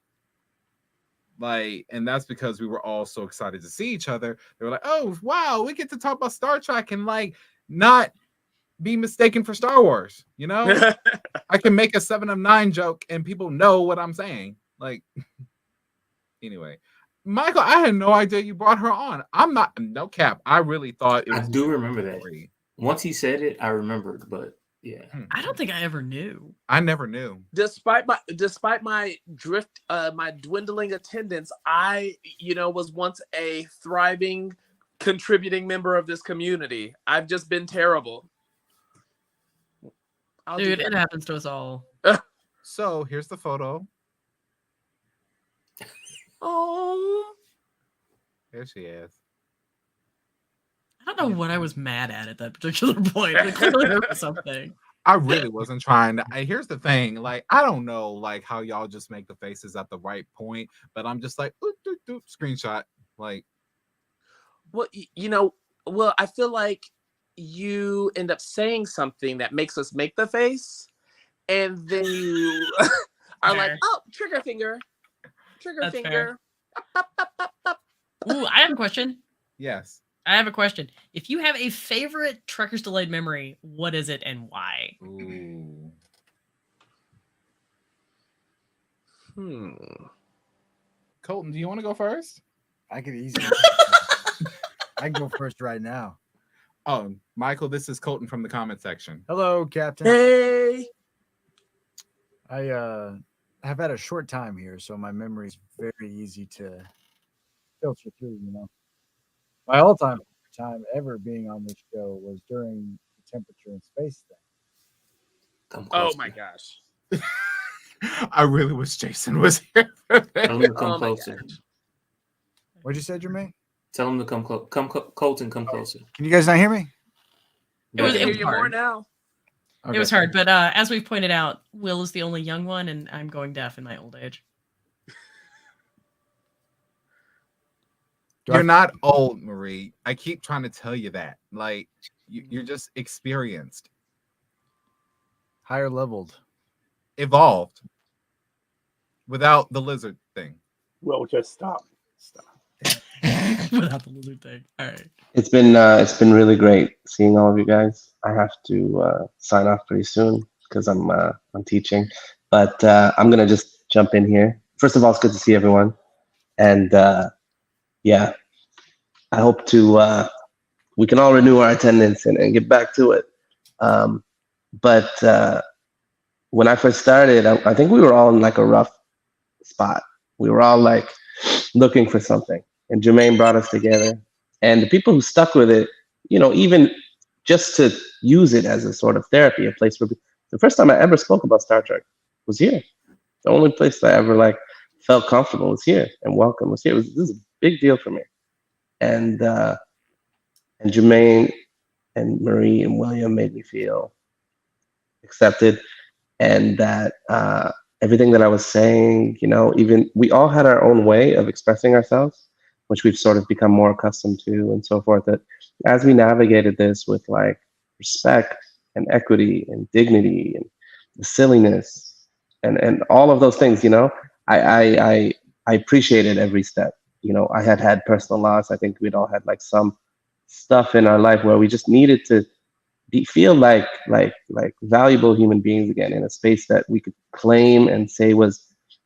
Like, and that's because we were all so excited to see each other. They were like, oh wow, we get to talk about Star Trek and like not be mistaken for Star Wars, you know? I can make a 7 of 9 joke and people know what I'm saying. Like, anyway, Michael, I had no idea you brought her on. I'm not, no cap. I really thought it was. I do remember that. Once he said it, I remembered, but yeah. I don't think I ever knew. I never knew. Despite my drift, my dwindling attendance, I, was once a thriving, contributing member of this community. I've just been terrible. Dude, it happens to us all. So here's the photo. Oh, there she is. I don't know what I was mad at that particular point. It clearly there was something. I really wasn't trying to. Here's the thing, like I don't know, like how y'all just make the faces at the right point, but I'm just like, oop, doop, doop, screenshot, like. Well, I feel like you end up saying something that makes us make the face, and then you are like, oh, trigger finger. That's finger. Ooh, I have a question. Yes. I have a question. If you have a favorite Trekkers Delayed memory, what is it and why? Ooh. Colton, do you want to go first? I could easily. I can go first right now. Oh, Michael, this is Colton from the comment section. Hello, Captain. Hey. I've had a short time here, so my memory is very easy to filter through, My all-time time ever being on this show was during the temperature and space thing. Oh my gosh. I really wish Jason was here. Tell him to come closer. What'd you say, Jermaine? Tell him to come close. Colton, come closer. Can you guys not hear me? It was more hard. now. Okay. It was hard, but as we've pointed out, Will is the only young one, and I'm going deaf in my old age. You're not old, Marie. I keep trying to tell you that. Like, you're just experienced. Higher leveled. Evolved. Without the lizard thing. Well, just stop. Without the lizard thing. All right. It's been really great seeing all of you guys. I have to sign off pretty soon because I'm teaching, but I'm gonna just jump in here. First of all, it's good to see everyone, and yeah, I hope to we can all renew our attendance and get back to it. But when I first started, I think we were all in like a rough spot. We were all like looking for something, and Jermaine brought us together. And the people who stuck with it, even just to use it as a sort of therapy, a place where the first time I ever spoke about Star Trek was here. The only place that I ever felt comfortable was here and welcome was here. This is big deal for me. And Jermaine and Marie and William made me feel accepted, and that everything that I was saying, even we all had our own way of expressing ourselves, which we've sort of become more accustomed to and so forth. That as we navigated this with like respect and equity and dignity and the silliness and all of those things, I appreciated every step. I had personal loss. I think we'd all had like some stuff in our life where we just needed to feel like valuable human beings again, in a space that we could claim and say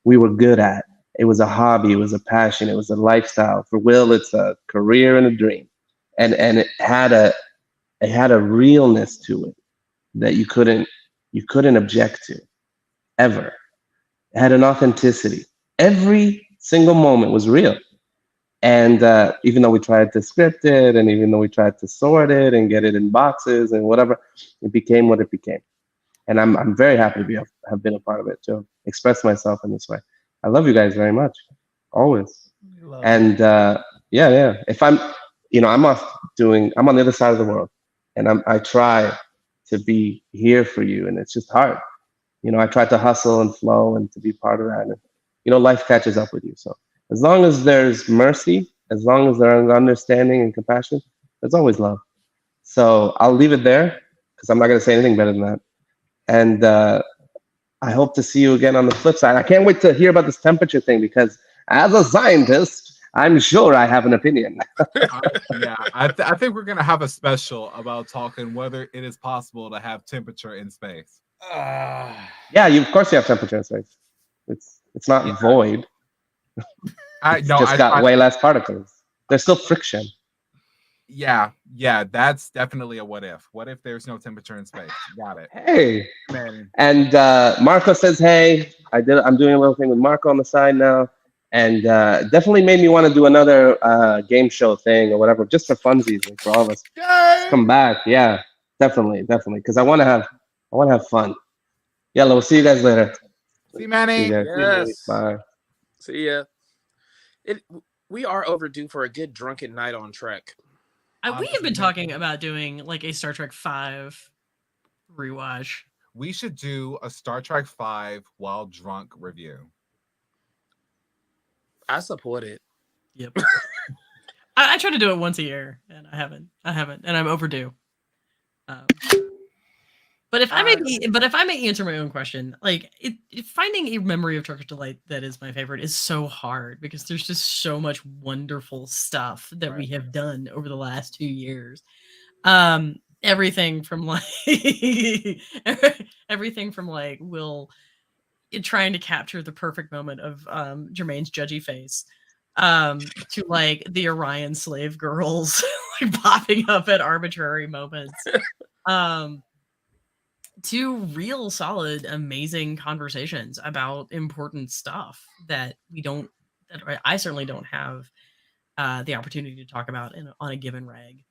we were good at. It was a hobby, it was a passion, it was a lifestyle. For Will, it's a career and a dream, and it had a realness to it that you couldn't object to ever. It had an authenticity. Every single moment was real. And even though we tried to script it, and even though we tried to sort it and get it in boxes and whatever, it became what it became. And I'm very happy to have been a part of it, to express myself in this way. I love you guys very much, always. And yeah. If I'm on the other side of the world, and I try to be here for you, and it's just hard. I try to hustle and flow and to be part of that. And life catches up with you. So as long as there's mercy, as long as there's understanding and compassion, there's always love. So I'll leave it there, because I'm not going to say anything better than that. And I hope to see you again on the flip side. I can't wait to hear about this temperature thing, because as a scientist, I'm sure I have an opinion. Yeah, I think we're going to have a special about talking whether it is possible to have temperature in space. Yeah, of course you have temperature in space. It's not void. It's got way less particles. There's still friction. Yeah, that's definitely a what if. What if there's no temperature in space? Got it. Hey, man. And Marco says, hey, I'm doing a little thing with Marco on the side now, and definitely made me want to do another game show thing or whatever, just for funsies, like, for all of us. Yay! Come back, yeah, definitely, because I want to have fun. Yeah, we'll see you guys later. See you, Manny. Yes. Bye. See ya. We are overdue for a good drunken night on Trek. We have been talking about doing like a Star Trek V rewatch. We should do a Star Trek V while drunk review. I support it. Yep. I try to do it once a year, and I haven't, and I'm overdue. But if I may answer my own question, like finding a memory of Turkish Delight that is my favorite is so hard, because there's just so much wonderful stuff that we have done over the last 2 years. Everything from like Will trying to capture the perfect moment of Jermaine's judgy face, to like the Orion slave girls like popping up at arbitrary moments. To real solid, amazing conversations about important stuff that I certainly don't have the opportunity to talk about on a given reg.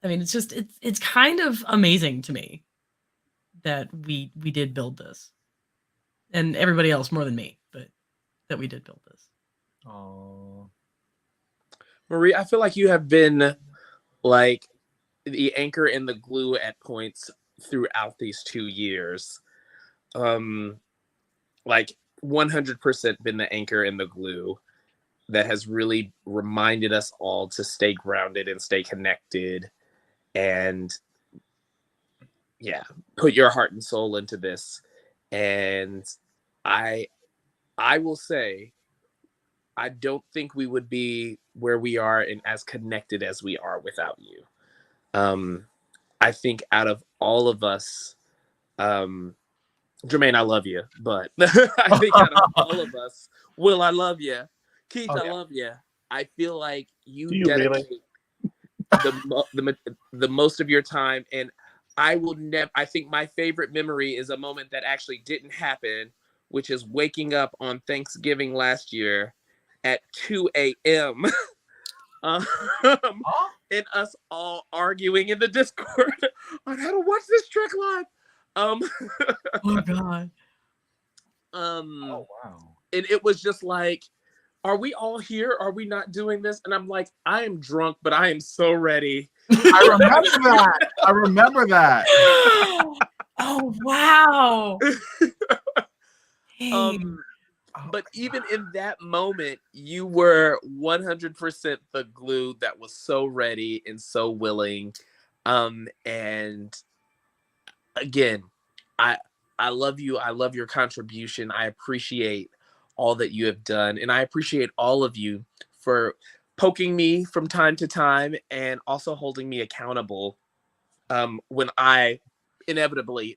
I mean, it's kind of amazing to me that we did build this, and everybody else more than me, but that we did build this. Oh, Marie, I feel like you have been like the anchor and the glue at points throughout these 2 years. Like 100% been the anchor and the glue that has really reminded us all to stay grounded and stay connected, and put your heart and soul into this. And I will say, I don't think we would be where we are and as connected as we are without you. I think out of all of us, Jermaine, I love you, but I think out of all of us, Will, I love you. Keith, I love you. I feel like you dedicate the most of your time, and I will never. I think my favorite memory is a moment that actually didn't happen, which is waking up on Thanksgiving last year at 2 a.m. And us all arguing in the Discord on how to watch this Trek live. Oh God. oh wow. And it was just like, are we all here? Are we not doing this? And I'm like, I am drunk, but I am so ready. I remember that. I remember that. Oh wow. Hey. But even in that moment, you were 100% the glue that was so ready and so willing. And again, I love you. I love your contribution. I appreciate all that you have done. And I appreciate all of you for poking me from time to time and also holding me accountable when I inevitably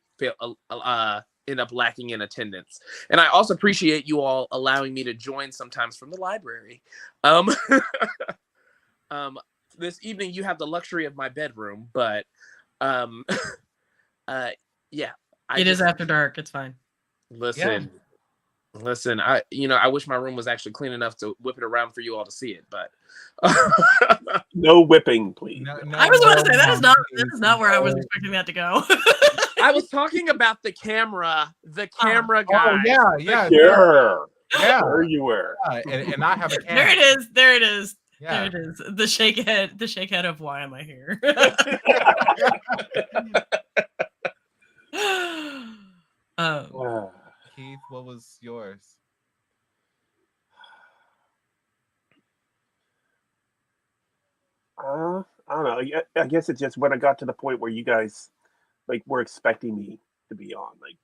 end up lacking in attendance. And I also appreciate you all allowing me to join sometimes from the library. This evening you have the luxury of my bedroom, but yeah. It is after dark. It's fine. Listen, I wish my room was actually clean enough to whip it around for you all to see it, but no whipping, please. I was going to say that is not where I was expecting that to go. I was talking about the camera guy. Oh yeah. Sure. Yeah. There you were. And I have a camera. There it is. There it is. Yeah. There it is. The shake head of why am I here? Keith, what was yours? I don't know. I guess it's just when I got to the point where you guys like were expecting me to be on, like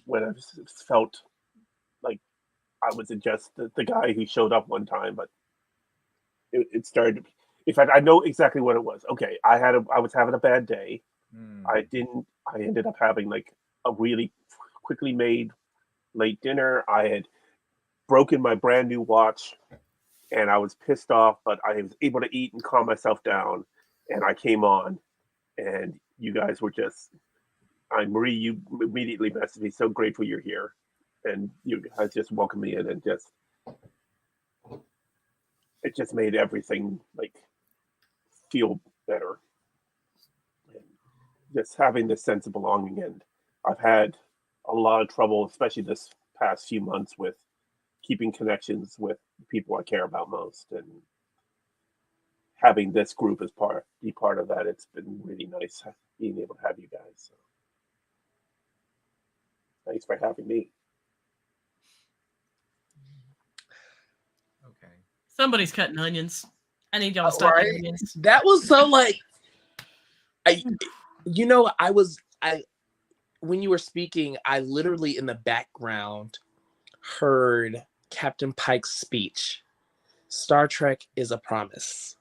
when I just felt like I wasn't just the guy who showed up one time, but it started. In fact, I know exactly what it was. Okay, I was having a bad day. I ended up having like a really quickly made late dinner. I had broken my brand new watch and I was pissed off, but I was able to eat and calm myself down. And I came on and you guys were just, Marie, you immediately messaged me, so grateful you're here. And you guys just welcomed me in and it just made everything like feel better. And just having this sense of belonging. And I've had a lot of trouble, especially this past few months, with keeping connections with people I care about most, and having this group as be part of that. It's been really nice being able to have you guys. So thanks for having me. Okay. Somebody's cutting onions. I need y'all to stop cutting onions. That was so like, when you were speaking, I literally in the background heard Captain Pike's speech. Star Trek is a promise.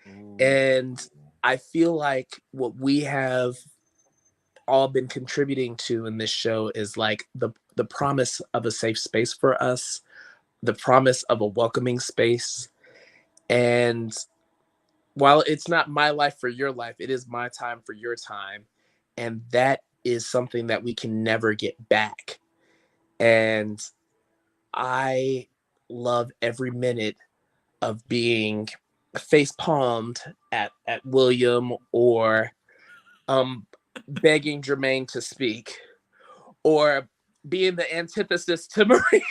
Ooh. And I feel like what we have all been contributing to in this show is like the promise of a safe space for us, the promise of a welcoming space. And while it's not my life for your life, it is my time for your time. And that is something that we can never get back. And I love every minute of being face palmed at William, or begging Jermaine to speak, or being the antithesis to Marie.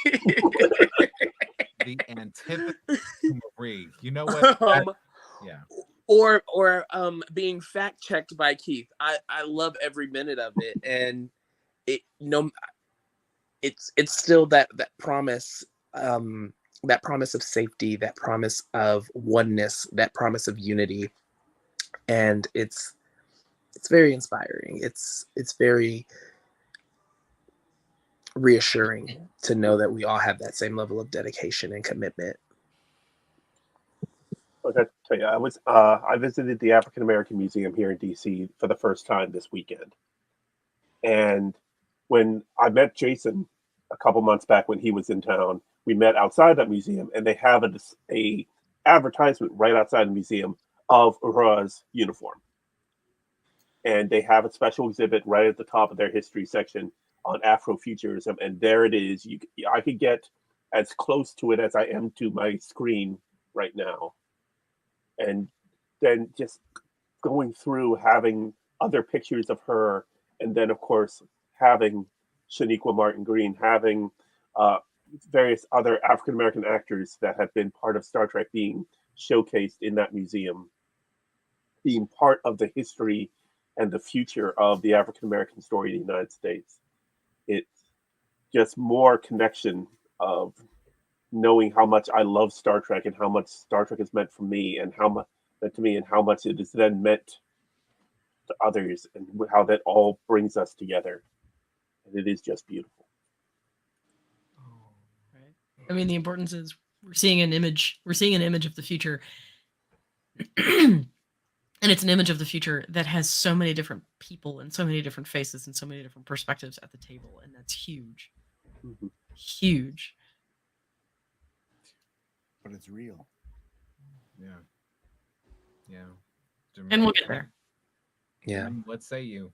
The antithesis to Marie. You know what? Yeah. Or being fact checked by Keith. I love every minute of it, and it's still that promise, that promise of safety, that promise of oneness, that promise of unity, and it's very inspiring. It's very reassuring to know that we all have that same level of dedication and commitment. Okay, tell you, I visited the African American Museum here in DC for the first time this weekend, and when I met Jason a couple months back when he was in town, we met outside that museum, and they have a advertisement right outside the museum of Uhura's uniform, and they have a special exhibit right at the top of their history section on Afrofuturism, and there it is. I could get as close to it as I am to my screen right now. And then just going through, having other pictures of her, and then of course having Shaniqua Martin Green, having various other African American actors that have been part of Star Trek being showcased in that museum, being part of the history and the future of the African American story in the United States. It's just more connection of knowing how much I love Star Trek and how much Star Trek has meant for me and how much to me and how much it is then meant to others and how that all brings us together. And it is just beautiful. I mean, the importance is we're seeing an image of the future. And it's an image of the future that has so many different people and so many different faces and so many different perspectives at the table. And that's huge. Mm-hmm. Huge. But it's real. Yeah. Yeah. And we'll get there. Yeah. What say you?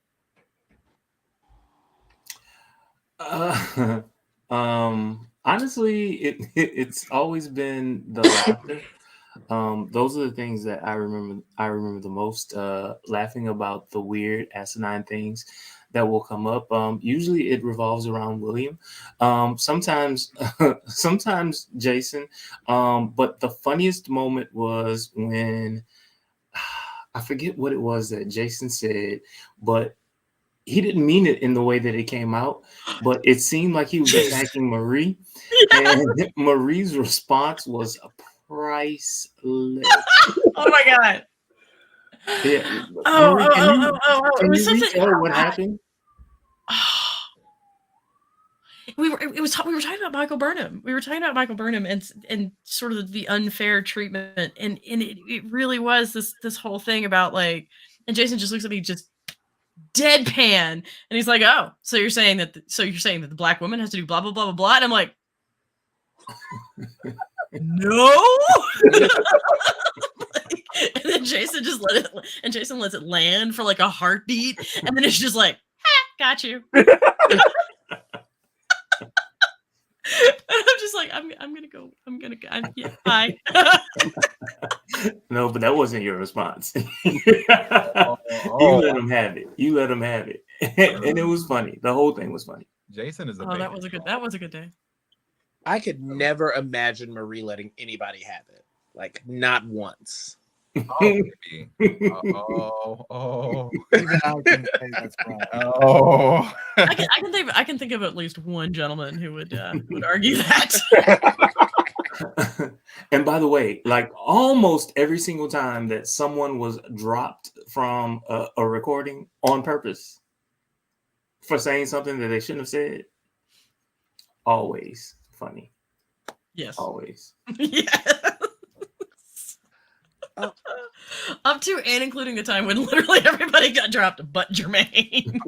Honestly, it's always been the laughter. Those are the things that I remember the most. Laughing about the weird asinine things that will come up. Usually it revolves around William. Sometimes Jason. But the funniest moment was when I forget what it was that Jason said, but he didn't mean it in the way that it came out, but it seemed like he was attacking Marie. And Marie's response was priceless. Oh my God. Yeah. Oh, Can it was you something. retell what happened? We were talking about Michael Burnham. We were talking about Michael Burnham and sort of the unfair treatment, and it really was this whole thing about like, and Jason just looks at me just deadpan, and he's like, "Oh, so you're saying that the black woman has to do blah blah blah blah blah," and I'm like, no. And then Jason just lets it land for like a heartbeat, and then it's just like, got you. I'm just like, I'm gonna go. Yeah, bye. No, but that wasn't your response. You let him have it. And it was funny. The whole thing was funny. Jason is that was a good day. I could never imagine Marie letting anybody have it. Like, not once. Oh, baby. Oh. Even I can say that's wrong. Oh. I can think of at least one gentleman who would argue that. And by the way, like almost every single time that someone was dropped from a recording on purpose for saying something that they shouldn't have said, always funny. Yes. Always. Yes. Up to and including the time when literally everybody got dropped but Jermaine.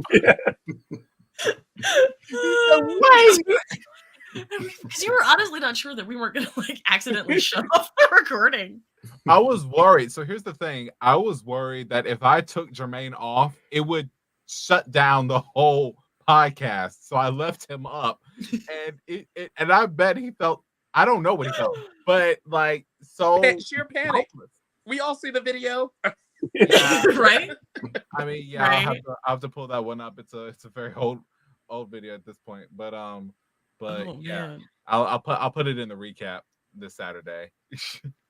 Because you were honestly not sure that we weren't going to like accidentally shut off the recording. I was worried. So here's the thing. I was worried that if I took Jermaine off, it would shut down the whole podcast. So I left him up, and and I bet he felt. I don't know what he felt, but like so sheer panic. Hopeless. We all see the video, right? I mean, yeah, right? I'll have to pull that one up. It's a very old video at this point, but yeah, man. I'll put it in the recap this Saturday,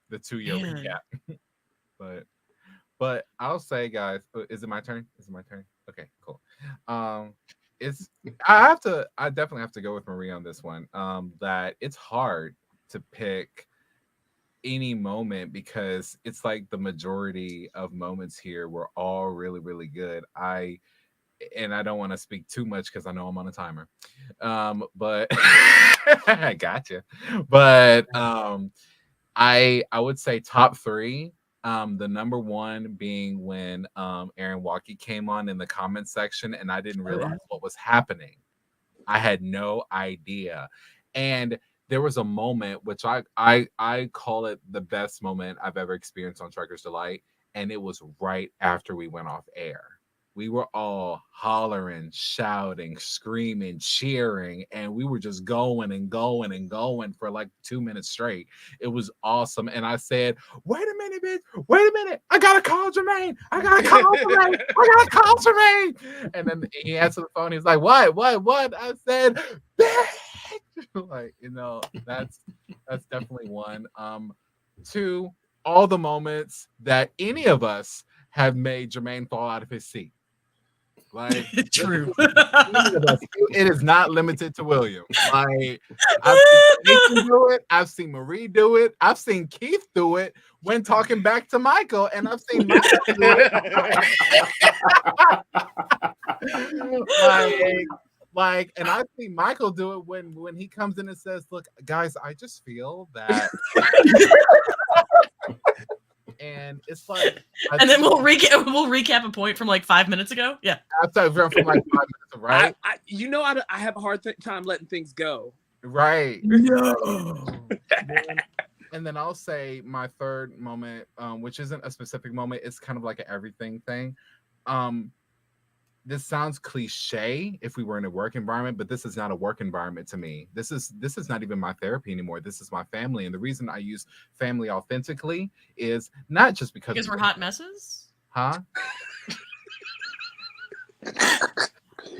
the 2-year recap. But I'll say, guys, is it my turn? Okay, cool. I definitely have to go with Marie on this one. That it's hard to pick any moment because it's like the majority of moments here were all really, really good. I don't want to speak too much because I know I'm on a timer. But I gotcha. But I would say top 3. The number 1 being when Aaron Walkie came on in the comment section and I didn't realize what was happening. I had no idea. And there was a moment which I call it the best moment I've ever experienced on Trekkers Delight, and it was right after we went off air. We were all hollering, shouting, screaming, cheering, and we were just going and going and going for like 2 minutes straight. It was awesome. And I said, wait a minute, bitch. Wait a minute. I got to call Jermaine. And then he answered the phone. He's like, what? I said, bitch. Like, that's definitely one. Two, all the moments that any of us have made Jermaine fall out of his seat. Like, True. it is not limited to William. Like, I've seen Nathan do it. I've seen Marie do it. I've seen Keith do it when talking back to Michael, and I've seen Michael do it. Like, and I've seen Michael do it when he comes in and says, "Look, guys, I just feel that." And it's like, and then we'll recap a point from like 5 minutes ago. Yeah, from like 5 minutes, right? I have a hard time letting things go. Right. No. And then I'll say my third moment, which isn't a specific moment, it's kind of like an everything thing. This sounds cliche if we were in a work environment, but this is not a work environment to me. This is not even my therapy anymore. This is my family. And the reason I use family authentically is not just because we're hot messes. Huh?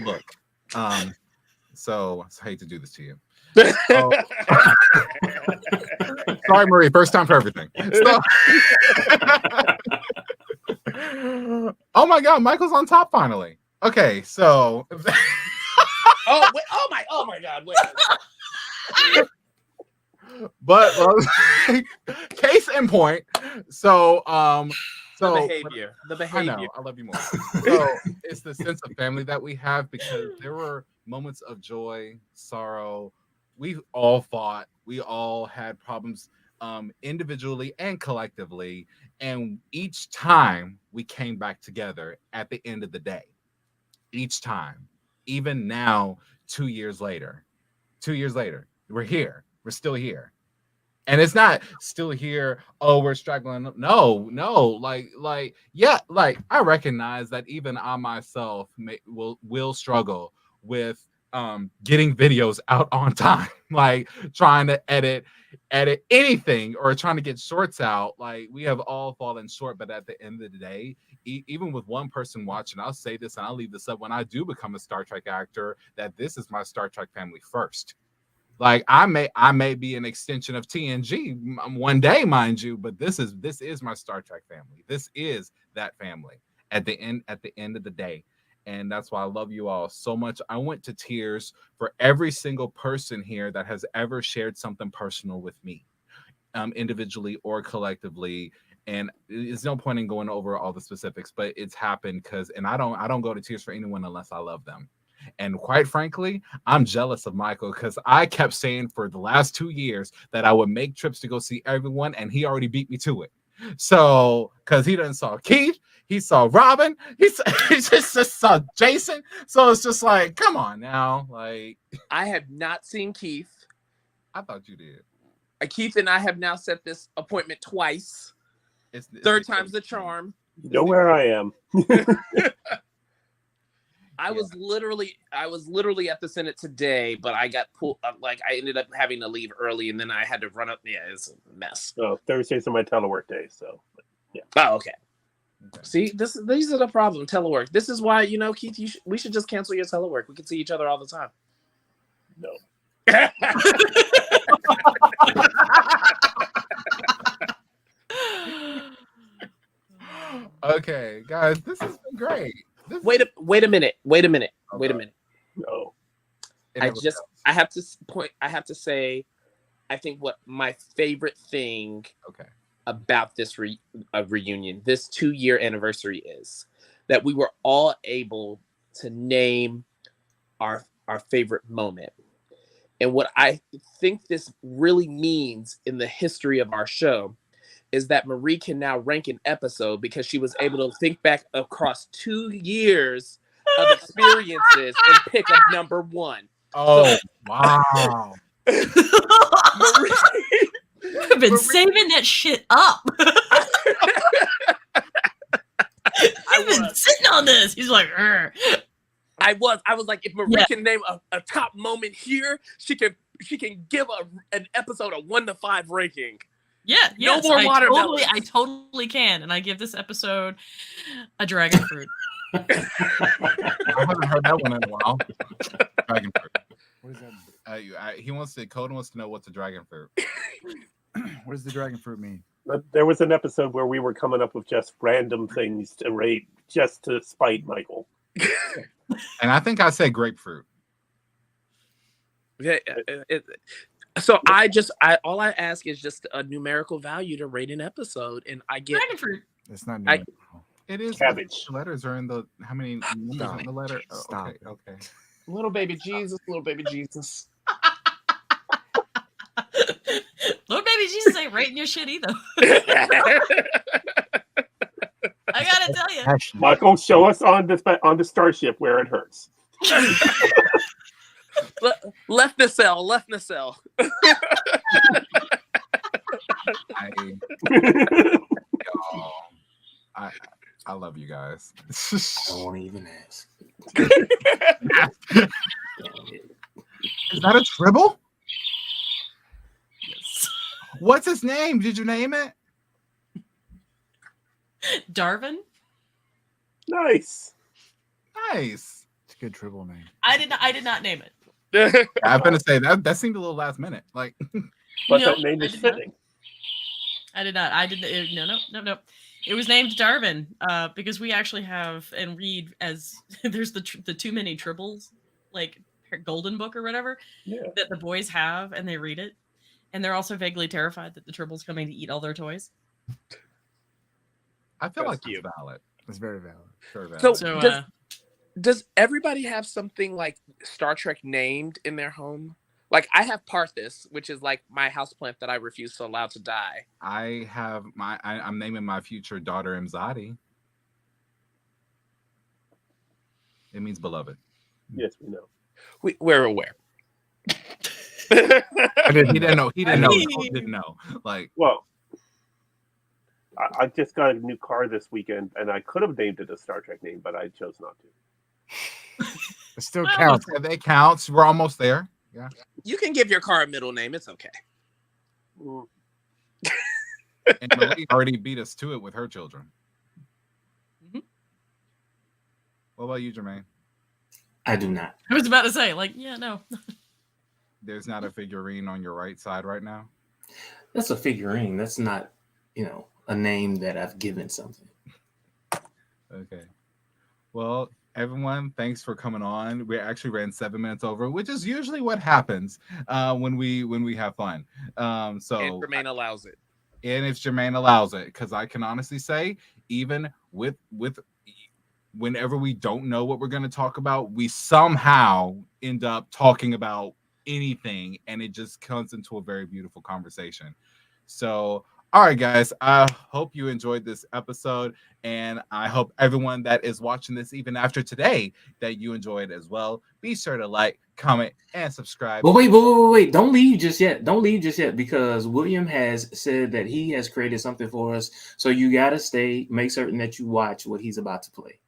Look, so I hate to do this to you. Sorry, Marie, first time for everything. So, oh my God, Michael's on top finally. Okay, so oh my God, wait. But case in point. So the behavior. I know, I love you more. So it's the sense of family that we have, because there were moments of joy, sorrow. We all fought. We all had problems, individually and collectively. And each time we came back together at the end of the day. Each time, even now, 2 years later, we're here. We're still here. And it's not still here, oh, we're struggling. No, like, yeah, like I recognize that even I myself will struggle with getting videos out on time, like trying to edit anything or trying to get shorts out. Like, we have all fallen short, but at the end of the day, even with one person watching, I'll say this and I'll leave this up, when I do become a Star Trek actor, that this is my Star Trek family first. Like, I may be an extension of TNG one day, mind you, but this is my Star Trek family. This is that family at the end of the day. And that's why I love you all so much. I went to tears for every single person here that has ever shared something personal with me, individually or collectively. And there's no point in going over all the specifics, but it's happened and I don't go to tears for anyone unless I love them. And quite frankly, I'm jealous of Michael, because I kept saying for the last 2 years that I would make trips to go see everyone, and he already beat me to it. So, because he done saw Keith, he saw Robin, he just saw Jason. So it's just like, come on now. Like, I have not seen Keith. I thought you did. Keith and I have now set this appointment twice. It's third time's the charm. You know where I am. I was literally at the Senate today, but I got pulled. Like, I ended up having to leave early, and then I had to run up. Yeah, it's a mess. Oh, Thursdays are my telework days, so yeah. Oh, okay. See, these are the problem. Telework. This is why, Keith, we should just cancel your telework. We can see each other all the time. No. Okay, guys, this has been great. Wait a minute. Okay. No. I have to say, I think what my favorite thing about this reunion, this 2-year anniversary, is that we were all able to name our favorite moment. And what I think this really means in the history of our show is that Marie can now rank an episode because she was able to think back across 2 years of experiences and pick up number one. Oh, wow. Marie, I've been saving that shit up. I've been sitting on this. He's like, Rrr. I was like, if Marie can name a top moment here, she can give an episode a 1 to 5 ranking. Yeah, no more watermelon. I totally can, and I give this episode a dragon fruit. I haven't heard that one in a while. Dragon fruit. What is that? Coda wants to know what's a dragon fruit. What does the dragon fruit mean? There was an episode where we were coming up with just random things to rate just to spite Michael. And I think I said grapefruit. Yeah. So all I ask is just a numerical value to rate an episode, and I get Dragon fruit. It's not. It is cabbage. The letters are in the how many numbers in the letter? Oh, Stop. Okay. little baby Jesus, little baby Jesus. Little baby Jesus ain't rating your shit either. I gotta tell you. Michael, show us on the starship where it hurts. Left nacelle. I love you guys. I won't even ask. Is that a tribble? Yes. What's his name? Did you name it? Darvin? Nice. Nice. It's a good tribble name. I did not name it. I'm gonna say that seemed a little last minute. Like, but No, that name is I did not. fitting. I did not. I didn't. No. It was named Darvin because we actually have and read as there's the too many tribbles, like Golden Book or whatever, that the boys have, and they read it, and they're also vaguely terrified that the tribble's coming to eat all their toys. I feel That's like it's valid. It's very valid. Very valid. So does everybody have something like Star Trek named in their home? Like I have Parthis, which is like my houseplant that I refuse to allow to die. I have I'm naming my future daughter Imzadi. It means beloved. Yes, we know. We're aware. He didn't know. He didn't know. Like, well, I just got a new car this weekend, and I could have named it a Star Trek name, but I chose not to. It still counts. It counts. We're almost there. Yeah. You can give your car a middle name. It's okay. And Marie already beat us to it with her children. Mm-hmm. What about you, Jermaine? I do not. I was about to say, like, yeah, no. There's not a figurine on your right side right now. That's a figurine. That's not, a name that I've given something. Okay. Well, everyone, thanks for coming on. We actually ran 7 minutes over, which is usually what happens when we have fun. So and Jermaine allows it. And if Jermaine allows it, because I can honestly say, even with whenever we don't know what we're going to talk about, we somehow end up talking about anything, and it just comes into a very beautiful conversation. So, all right, guys, I hope you enjoyed this episode, and I hope everyone that is watching this, even after today, that you enjoyed as well. Be sure to like, comment, and subscribe. But wait. Don't leave just yet. Because William has said that he has created something for us. So you got to make certain that you watch what he's about to play.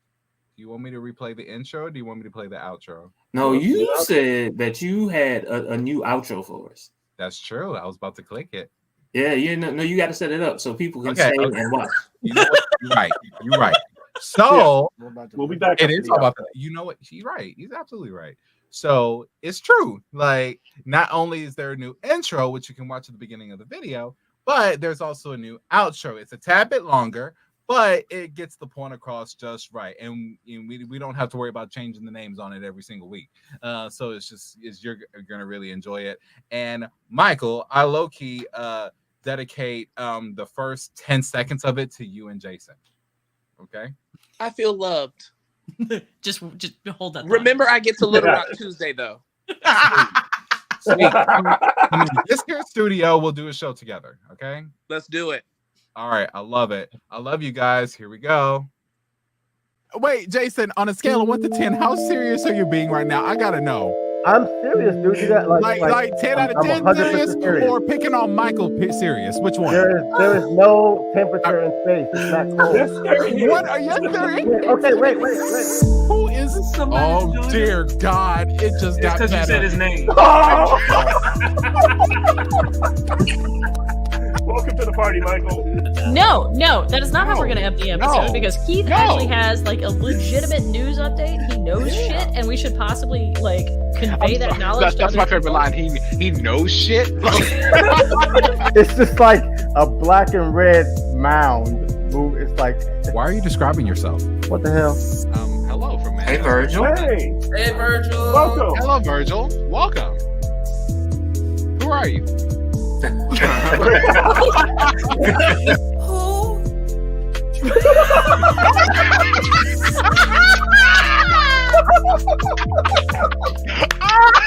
Do you want me to replay the intro, or do you want me to play the outro? No, you said that you had a new outro for us. That's true. I was about to click it. Yeah, you got to set it up so people can say and watch. You know what? You're right. So we'll be back. It is all about that. You know what? He's right. He's absolutely right. So it's true. Like, not only is there a new intro, which you can watch at the beginning of the video, but there's also a new outro. It's a tad bit longer, but it gets the point across just right. And we don't have to worry about changing the names on it every single week. So you're going to really enjoy it. And Michael, I low-key dedicate the first 10 seconds of it to you and Jason. Okay? I feel loved. just hold that. Remember, I get to Little Rock Tuesday, though. Sweet. This here studio, we'll do a show together. Okay? Let's do it. All right. I love it. I love you guys. Here we go. Wait, Jason, on a scale of 1 to 10, how serious are you being right now? I got to know. I'm serious, dude. You got like 10 out of 10 serious, or picking on Michael serious? Which one? There is no temperature in space. It's not cold. What are you serious? Okay, wait. Who is Oh dear God! It just got better. You said his name. Well, Welcome to the party, Michael. No, that is not how we're gonna end the episode No. because Keith No. actually has like a legitimate news update. He knows shit, and we should possibly like convey that knowledge. That's my favorite line. He knows shit. It's just like a black and red mound. It's like, Why are you describing yourself? what the hell? Hello from Hey, Virgil. Hey, Hey, Virgil. welcome. Hello, Virgil. Welcome. Who are you? Who?